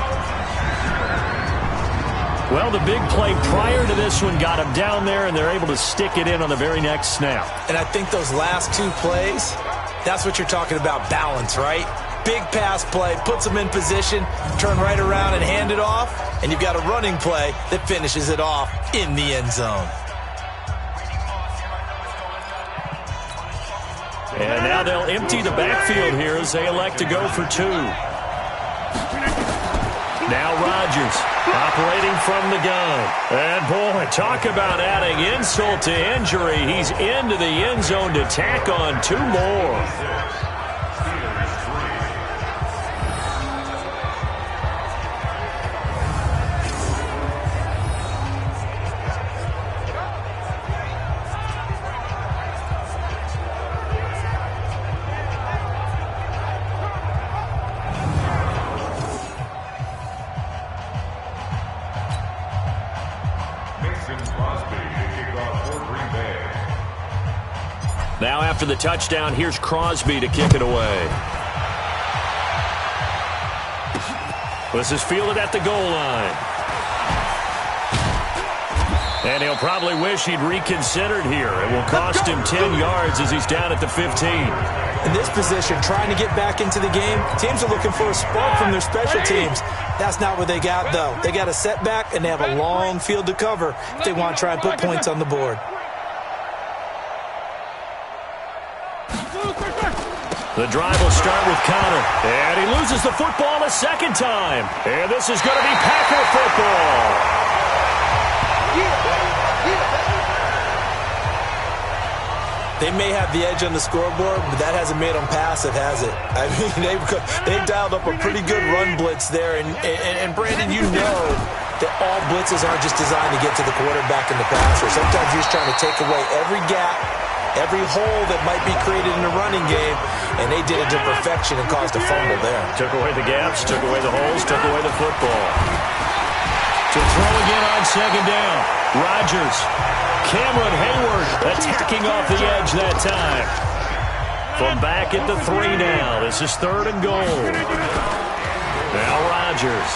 Speaker 1: Well, the big play prior to this one got him down there, and they're able to stick it in on the very next snap.
Speaker 2: And I think those last two plays, that's what you're talking about, balance, right? Big pass play, puts him in position, turn right around and hand it off, and you've got a running play that finishes it off in the end zone.
Speaker 1: And now they'll empty the backfield here as they elect to go for two. Now Rodgers operating from the gun. And boy, talk about adding insult to injury. He's into the end zone to tack on two more. Now after the touchdown, here's Crosby to kick it away. This is fielded at the goal line. And he'll probably wish he'd reconsidered here. It will cost him 10 yards as he's down at the 15.
Speaker 2: In this position, trying to get back into the game, teams are looking for a spark from their special teams. That's not what they got, though. They got a setback, and they have a long field to cover if they want to try and put points on the board.
Speaker 1: The drive will start with Connor. And he loses the football a second time. And this is going to be Packer football.
Speaker 2: They may have the edge on the scoreboard, but that hasn't made them passive, has it? I mean, they've dialed up a pretty good run blitz there. And Brandon, you know that all blitzes aren't just designed to get to the quarterback and the passer. Sometimes you're just trying to take away every gap, every hole that might be created in the running game, and they did it to perfection and caused a fumble there.
Speaker 1: Took away the gaps, took away the holes, took away the football. To throw again on second down. Rodgers. Cameron Hayward attacking off the edge that time. From back at the 3 now. This is third and goal. Now Rodgers.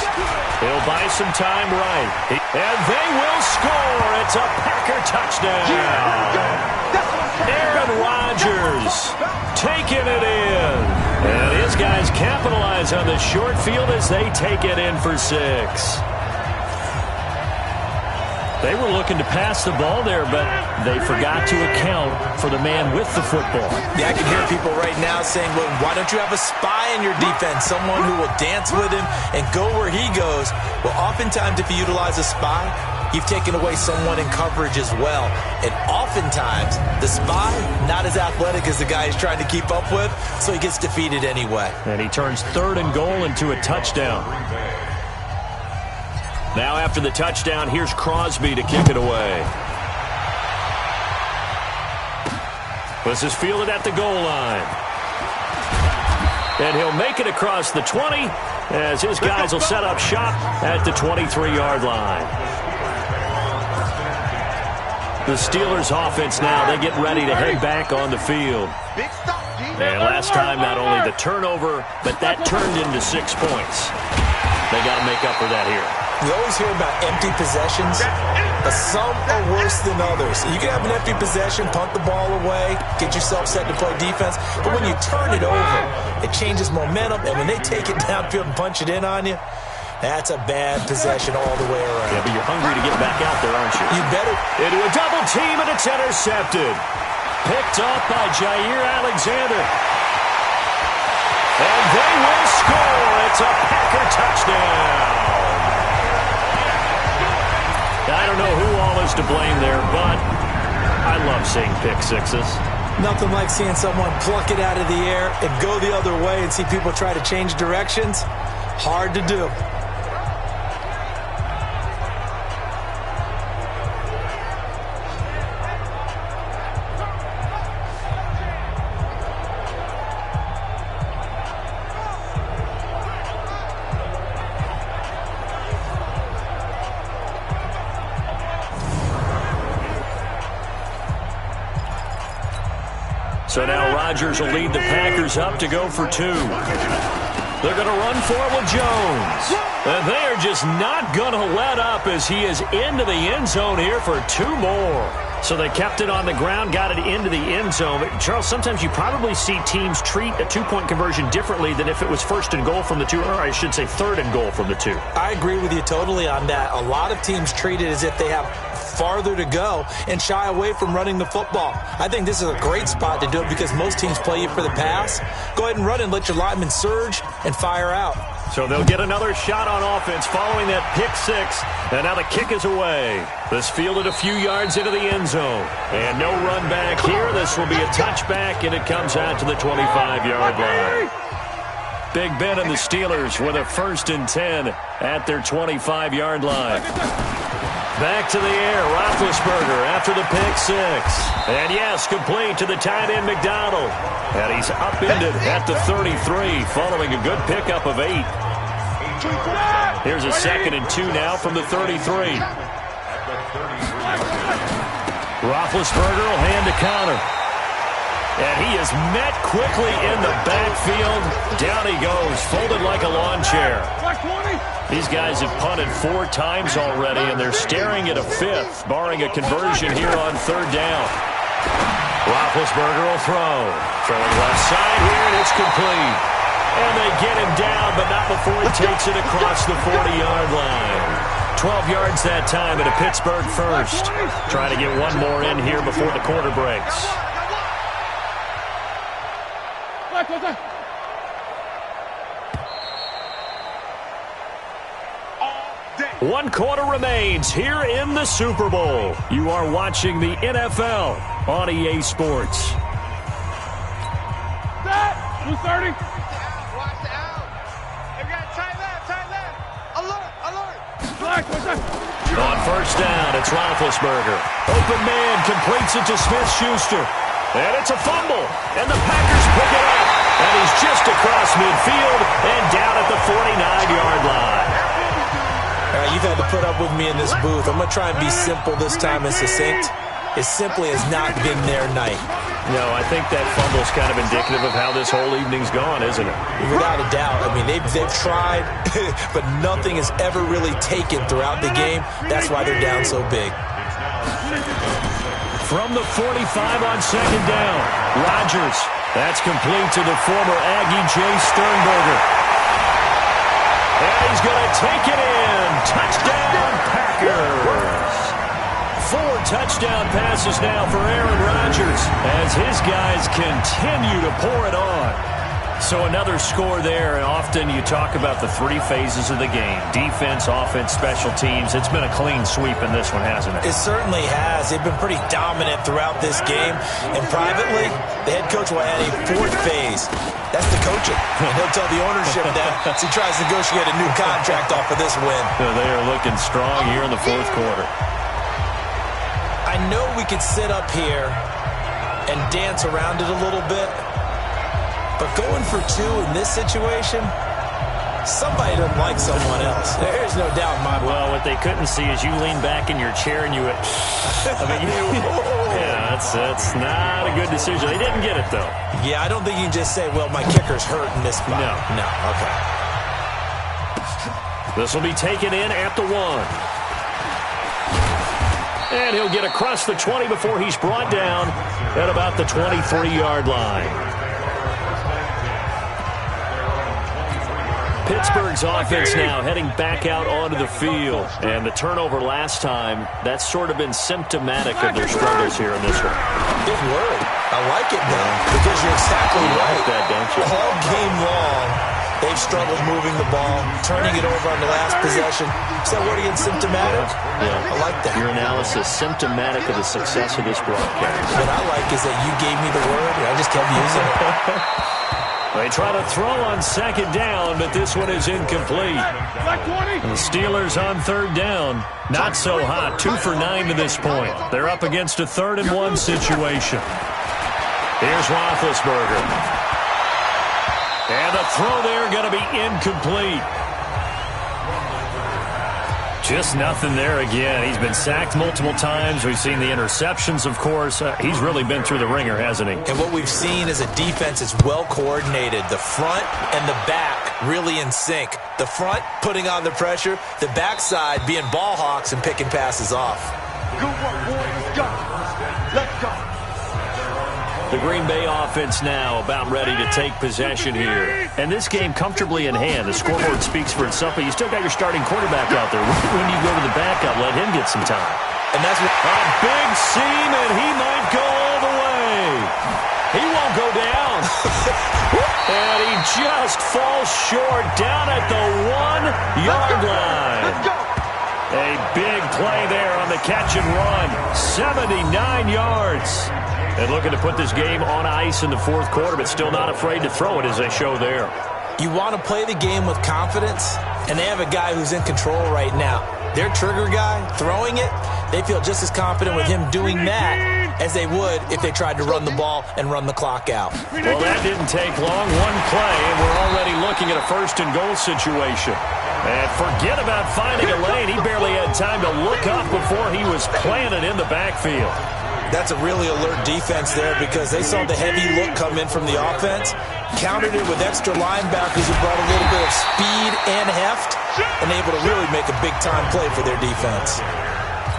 Speaker 1: He'll buy some time right. And they will score. It's a Packer touchdown. Aaron Rodgers taking it in. And his guys capitalize on the short field as they take it in for 6. They were looking to pass the ball there, but they forgot to account for the man with the football.
Speaker 2: Yeah, I can hear people right now saying, well, why don't you have a spy in your defense, someone who will dance with him and go where he goes? Well, oftentimes if you utilize a spy, you've taken away someone in coverage as well. And oftentimes, the spy, not as athletic as the guy he's trying to keep up with, so he gets defeated anyway.
Speaker 1: And he turns third and goal into a touchdown. Now after the touchdown, here's Crosby to kick it away. This is fielded at the goal line. And he'll make it across the 20 as his guys will set up shop at the 23-yard line. The Steelers offense now, they get ready to head back on the field. And last time, not only the turnover, but that turned into 6 points. They got to make up for that here.
Speaker 2: We always hear about empty possessions, but some are worse than others. You can have an empty possession, punt the ball away, get yourself set to play defense, but when you turn it over, it changes momentum, and when they take it downfield and punch it in on you, that's a bad possession all the way around.
Speaker 1: Yeah, but you're hungry to get back out there, aren't you?
Speaker 2: You better.
Speaker 1: Into a double team, and it's intercepted. Picked up by Jair Alexander. And they will score. It's a Packer touchdown. I don't know who all is to blame there, but I love seeing pick sixes.
Speaker 2: Nothing like seeing someone pluck it out of the air and go the other way and see people try to change directions. Hard to do.
Speaker 1: So now Rodgers will lead the Packers up to go for 2. They're going to run for it with Jones. And they are just not going to let up as he is into the end zone here for 2 more. So they kept it on the ground, got it into the end zone. But Charles, sometimes you probably see teams treat a 2-point conversion differently than if it was 1st and goal from the 2, or I should say 3rd and goal from the 2.
Speaker 2: I agree with you totally on that. A lot of teams treat it as if they have farther to go and shy away from running the football. I think this is a great spot to do it because most teams play you for the pass. Go ahead and run and let your linemen surge and fire out.
Speaker 1: So they'll get another shot on offense following that pick 6. And now the kick is away. This fielded a few yards into the end zone. And no run back here. This will be a touchback, and it comes out to the 25-yard line. Big Ben and the Steelers with a 1st and 10 at their 25-yard line. Back to the air, Roethlisberger after the pick 6. And yes, complete to the tight end McDonald. And he's upended at the 33 following a good pickup of 8. Here's a 2nd and 2 now from the 33. Roethlisberger will hand to Connor. And he is met quickly in the backfield. Down he goes, folded like a lawn chair. These guys have punted 4 times already, and they're staring at a 5th, barring a conversion here on 3rd down. Roethlisberger will throw. Throwing left side here, and it's complete. And they get him down, but not before he takes it across the 40-yard line. 12 yards that time at a Pittsburgh 1st. Trying to get one more in here before the quarter breaks. One quarter remains here in the Super Bowl. You are watching the NFL on EA Sports.
Speaker 3: Who's starting? Watch the out. They got tight left. Alert.
Speaker 1: On 1st down, it's Roethlisberger. Open man completes it to Smith-Schuster. And it's a fumble. And the Packers pick it up. And he's just across midfield and down at the 49-yard line.
Speaker 2: You've had to put up with me in this booth. I'm going to try and be simple this time and succinct. It simply has not been their night.
Speaker 1: No, I think that fumble's kind of indicative of how this whole evening's gone, isn't it?
Speaker 2: Without a doubt. I mean, they've tried, but nothing has ever really taken throughout the game. That's why they're down so big.
Speaker 1: From the 45 on 2nd down, Rodgers. That's complete to the former Aggie Jay Sternberger. And he's going to take it in. Touchdown, Packers. 4 touchdown passes now for Aaron Rodgers as his guys continue to pour it on. So another score there, and often you talk about the 3 phases of the game. Defense, offense, special teams. It's been a clean sweep in this one, hasn't it?
Speaker 2: It certainly has. They've been pretty dominant throughout this game. And privately, the head coach will add a 4th phase. That's the coaching. And he'll tell the ownership that as he tries to negotiate a new contract off of this win.
Speaker 1: They are looking strong here in the 4th quarter.
Speaker 2: I know we could sit up here and dance around it a little bit, but going for 2 in this situation, somebody doesn't like someone else. There's no doubt in my mind.
Speaker 1: Well, what they couldn't see is you lean back in your chair and you went, yeah, that's not a good decision. They didn't get it, though.
Speaker 2: Yeah, I don't think you can just say, well, my kicker's hurt in this spot.
Speaker 1: No.
Speaker 2: Okay.
Speaker 1: This will be taken in at the 1. And he'll get across the 20 before he's brought down at about the 23-yard line. Pittsburgh's offense now heading back out onto the field. And the turnover last time, that's sort of been symptomatic of their struggles here in this one.
Speaker 2: Good word. I like it now because you're exactly right.
Speaker 1: You like that, don't you?
Speaker 2: All game long, they've struggled moving the ball, turning it over on the last possession. Is that word again, symptomatic?
Speaker 1: Yeah.
Speaker 2: I like that.
Speaker 1: Your analysis, symptomatic of the success of this broadcast.
Speaker 2: What I like is that you gave me the word, and I just kept using it.
Speaker 1: They try to throw on second down, but this one is incomplete. The Steelers on third down. Not so hot. 2 for 9 to this point. They're up against a 3rd and 1 situation. Here's Roethlisberger. And the throw there going to be incomplete. Just nothing there again. He's been sacked multiple times. We've seen the interceptions, of course. He's really been through the ringer, hasn't he?
Speaker 2: And what we've seen is a defense that's well coordinated. The front and the back really in sync. The front putting on the pressure. The backside being ball hawks and picking passes off.
Speaker 3: Good work, boys. Let's go. Let's go.
Speaker 1: The Green Bay offense now about ready to take possession here. And this game comfortably in hand. The scoreboard speaks for itself, but you still got your starting quarterback out there. When you go to the backup, let him get some time.
Speaker 2: And that's what
Speaker 1: a big seam, and he might go all the way. He won't go down. And he just falls short down at the 1-yard line.
Speaker 3: Let's go.
Speaker 1: A big play there on the catch and run. 79 yards. And looking to put this game on ice in the 4th quarter, but still not afraid to throw it as they show there.
Speaker 2: you want to play the game with confidence, and they have a guy who's in control right now. Their trigger guy, throwing it, they feel just as confident with him doing that as they would if they tried to run the ball and run the clock out.
Speaker 1: Well, that didn't take long. One play, and we're already looking at a 1st-and-goal situation. And forget about finding a lane. He barely had time to look up before he was planted in the backfield.
Speaker 2: That's a really alert defense there because they saw the heavy look come in from the offense, countered it with extra linebackers who brought a little bit of speed and heft, and able to really make a big-time play for their defense.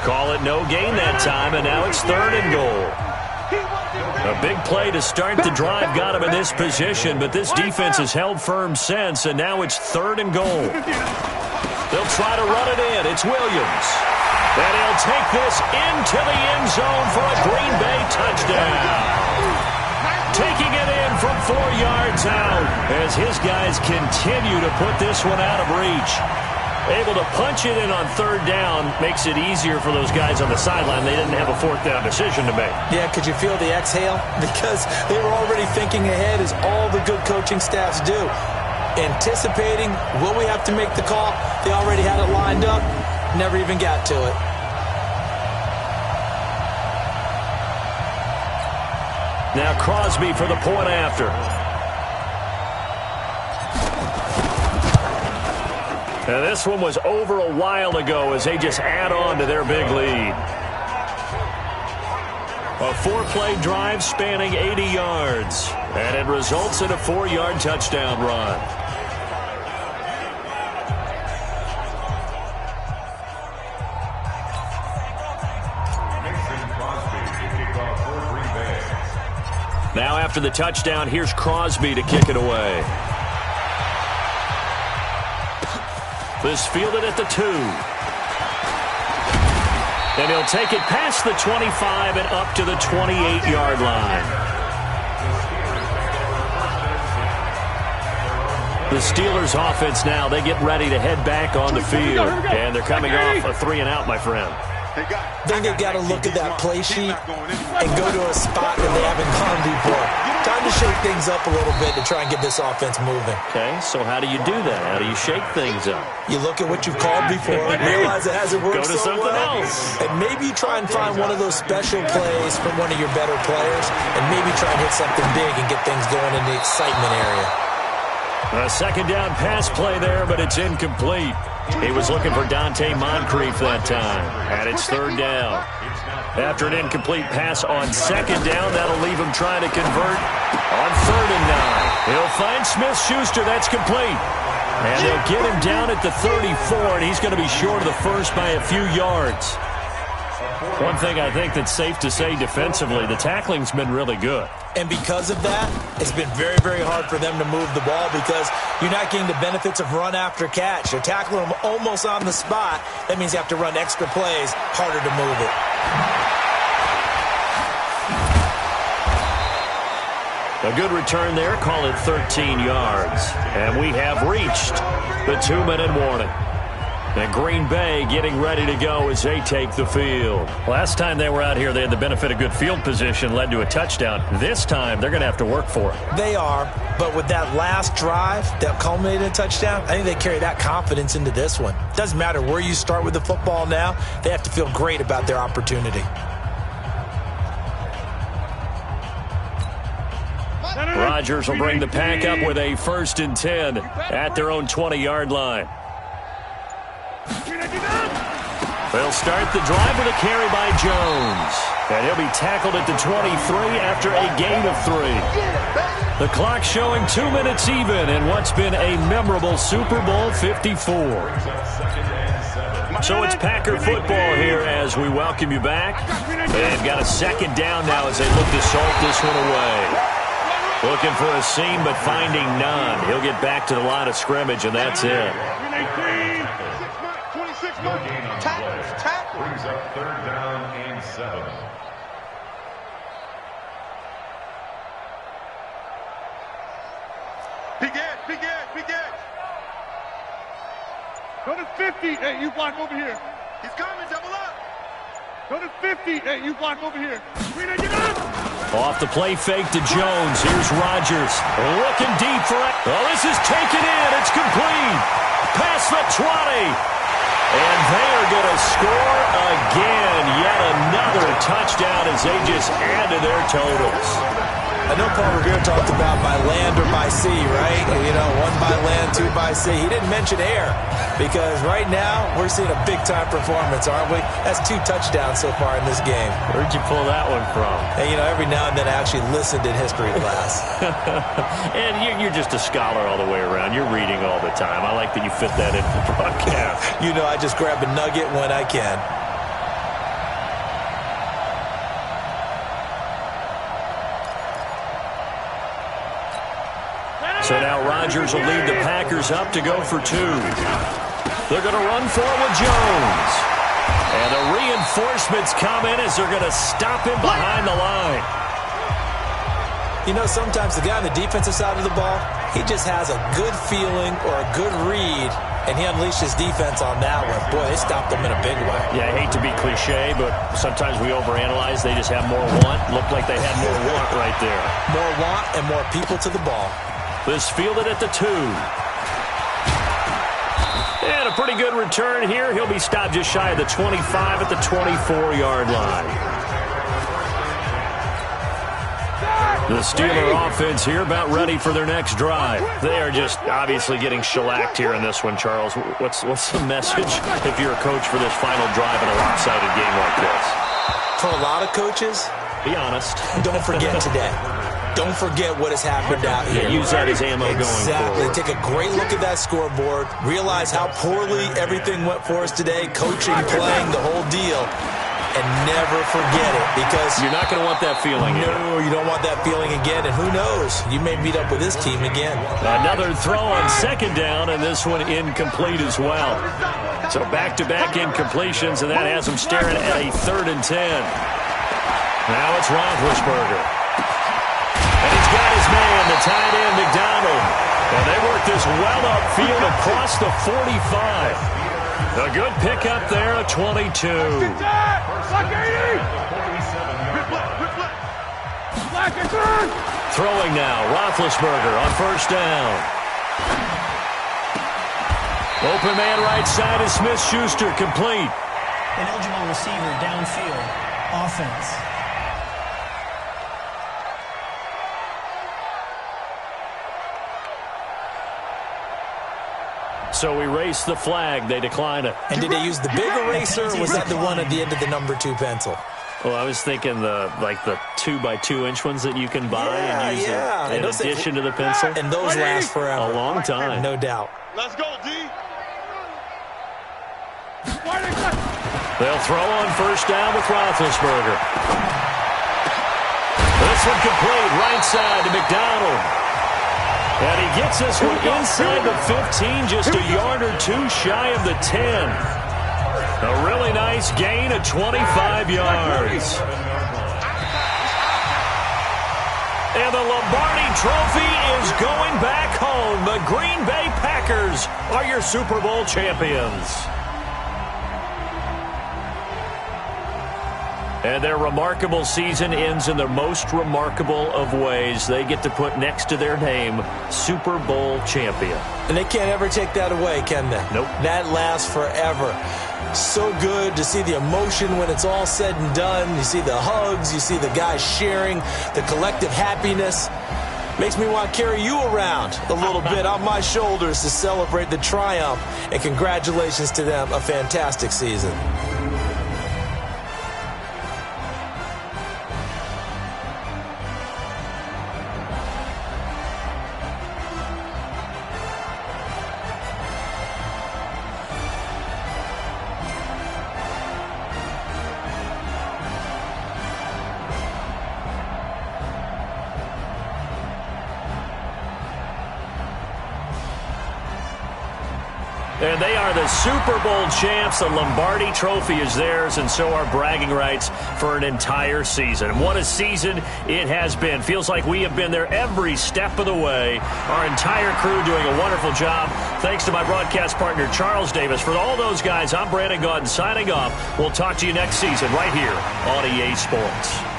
Speaker 1: Call it no gain that time, and now it's 3rd and goal. A big play to start the drive got him in this position, but this defense has held firm since, and now it's 3rd and goal. They'll try to run it in. It's Williams. And he'll take this into the end zone for a Green Bay touchdown. Taking it in from 4 yards out as his guys continue to put this one out of reach. Able to punch it in on 3rd down makes it easier for those guys on the sideline. They didn't have a 4th down decision to make.
Speaker 2: Yeah, could you feel the exhale? Because they were already thinking ahead, as all the good coaching staffs do. Anticipating, will we have to make the call? They already had it lined up. Never even got to it.
Speaker 1: Now Crosby for the point after. Now this one was over a while ago as they just add on to their big lead. A 4-play drive spanning 80 yards. And it results in a 4-yard touchdown run. Now after the touchdown, here's Crosby to kick it away. This fielded at the 2. And he'll take it past the 25 and up to the 28-yard line. The Steelers offense now, they get ready to head back on the field. And they're coming off a 3-and-out, my friend.
Speaker 2: Then they've got to look at that play sheet and go to a spot that they haven't gone before. Time to shake things up a little bit to try and get this offense moving.
Speaker 1: Okay, so how do you do that? How do you shake things up?
Speaker 2: You look at what you've called before and realize it hasn't worked
Speaker 1: Go to
Speaker 2: so
Speaker 1: something
Speaker 2: well.
Speaker 1: else.
Speaker 2: And maybe try and find one of those special plays from one of your better players and maybe try and hit something big and get things going in the excitement area.
Speaker 1: A 2nd down pass play there, but it's incomplete. He was looking for Dante Moncrief that time, and it's 3rd down. After an incomplete pass on 2nd down, that'll leave him trying to convert on 3rd and 9. He'll find Smith-Schuster. That's complete. And they'll get him down at the 34, and he's going to be short of the first by a few yards. One thing I think that's safe to say defensively, the tackling's been really good.
Speaker 2: And because of that, it's been very, very hard for them to move the ball because you're not getting the benefits of run after catch. You're tackling them almost on the spot. That means you have to run extra plays, harder to move it.
Speaker 1: A good return there, call it 13 yards. And we have reached the 2-minute warning. And Green Bay getting ready to go as they take the field. Last time they were out here, they had the benefit of good field position, led to a touchdown. This time, they're going to have to work for it.
Speaker 2: They are, but with that last drive that culminated in a touchdown, I think they carry that confidence into this one. Doesn't matter where you start with the football now, they have to feel great about their opportunity.
Speaker 1: Rodgers will bring the pack up with a 1st and 10 at their own 20-yard line. They'll start the drive with a carry by Jones. And he'll be tackled at the 23 after a gain of 3. The clock showing 2 minutes even in what's been a memorable Super Bowl 54. So it's Packer football here as we welcome you back. They've got a 2nd down now as they look to salt this one away. Looking for a seam, but finding none. He'll get back to the line of scrimmage, and that's it.
Speaker 3: 26 tackle.
Speaker 6: Brings up 3rd down and 7.
Speaker 3: Big edge. Go to 50. Hey, you block over here. He's coming, double up. Go to 50. Hey, you block over here. Green, get up.
Speaker 1: Off the play fake to Jones. Here's Rodgers. Looking deep for it. Oh, this is taken in. It's complete. Past the 20. And they are going to score again. Yet another touchdown as they just add to their totals.
Speaker 2: I know Paul Revere talked about by land or by sea, right? You know, 1 by land, 2 by sea. He didn't mention air because right now we're seeing a big-time performance, aren't we? That's 2 touchdowns so far in this game.
Speaker 1: Where'd you pull that one from?
Speaker 2: And, you know, every now and then I actually listened in history class.
Speaker 1: And you're just a scholar all the way around. You're reading all the time. I like that you fit that in the broadcast.
Speaker 2: You know, I just grab a nugget when I can.
Speaker 1: So now Rodgers will lead the Packers up to go for 2. They're going to run for it with Jones. And the reinforcements come in as they're going to stop him behind the line.
Speaker 2: You know, sometimes the guy on the defensive side of the ball, he just has a good feeling or a good read, and he unleashed his defense on that one. Boy, they stopped him in a big way.
Speaker 1: Yeah, I hate to be cliche, but sometimes we overanalyze. They just have more want. Looked like they had more want right there.
Speaker 2: More want and more people to the ball.
Speaker 1: This fielded at the 2. And a pretty good return here. He'll be stopped just shy of the 25 at the 24-yard line. The Steeler offense here about ready for their next drive. They are just obviously getting shellacked here in this one, Charles. What's the message if you're a coach for this final drive in a lopsided game like this?
Speaker 2: For a lot of coaches,
Speaker 1: be honest.
Speaker 2: Don't forget today. Don't forget what has happened out here.
Speaker 1: Yeah, use that as ammo going forward.
Speaker 2: Take a great look at that scoreboard. Realize how poorly everything went for us today. Coaching, playing, the whole deal. And never forget it because
Speaker 1: you're not going to want that feeling.
Speaker 2: No, you don't want that feeling again. And who knows? You may meet up with this team again.
Speaker 1: Another throw on 2nd down, and this one incomplete as well. So back-to-back incompletions, and that has them staring at a 3rd and 10. Now it's Roethlisberger. And he's got his man, the tight end, McDonald. And they work this well upfield across the 45. A good pickup there at 22. Throwing now, Roethlisberger on 1st down. Open man right side is Smith-Schuster, complete.
Speaker 4: An eligible receiver downfield, offense.
Speaker 1: So we race the flag. They decline it.
Speaker 2: And did they use the big eraser, or was that the one at the end of the number 2 pencil?
Speaker 1: Well, I was thinking the 2x2-inch ones that you can buy and use in addition to the pencil.
Speaker 2: And those last forever.
Speaker 1: A long time.
Speaker 2: No doubt.
Speaker 3: Let's go, D.
Speaker 1: They'll throw on first down with Roethlisberger. This one complete, right side to McDonald. And he gets this one inside the 15, just a yard or two shy of the 10. A really nice gain of 25 yards. And the Lombardi Trophy is going back home. The Green Bay Packers are your Super Bowl champions. And their remarkable season ends in the most remarkable of ways. They get to put next to their name, Super Bowl champion.
Speaker 2: And they can't ever take that away, can they?
Speaker 1: Nope.
Speaker 2: That lasts forever. So good to see the emotion when it's all said and done. You see the hugs. You see the guys sharing, the collective happiness. Makes me want to carry you around a little bit on my shoulders to celebrate the triumph. And congratulations to them. A fantastic season.
Speaker 1: And they are the Super Bowl champs. The Lombardi Trophy is theirs, and so are bragging rights for an entire season. What a season it has been. Feels like we have been there every step of the way. Our entire crew doing a wonderful job. Thanks to my broadcast partner, Charles Davis. For all those guys, I'm Brandon Gaudin signing off. We'll talk to you next season right here on EA Sports.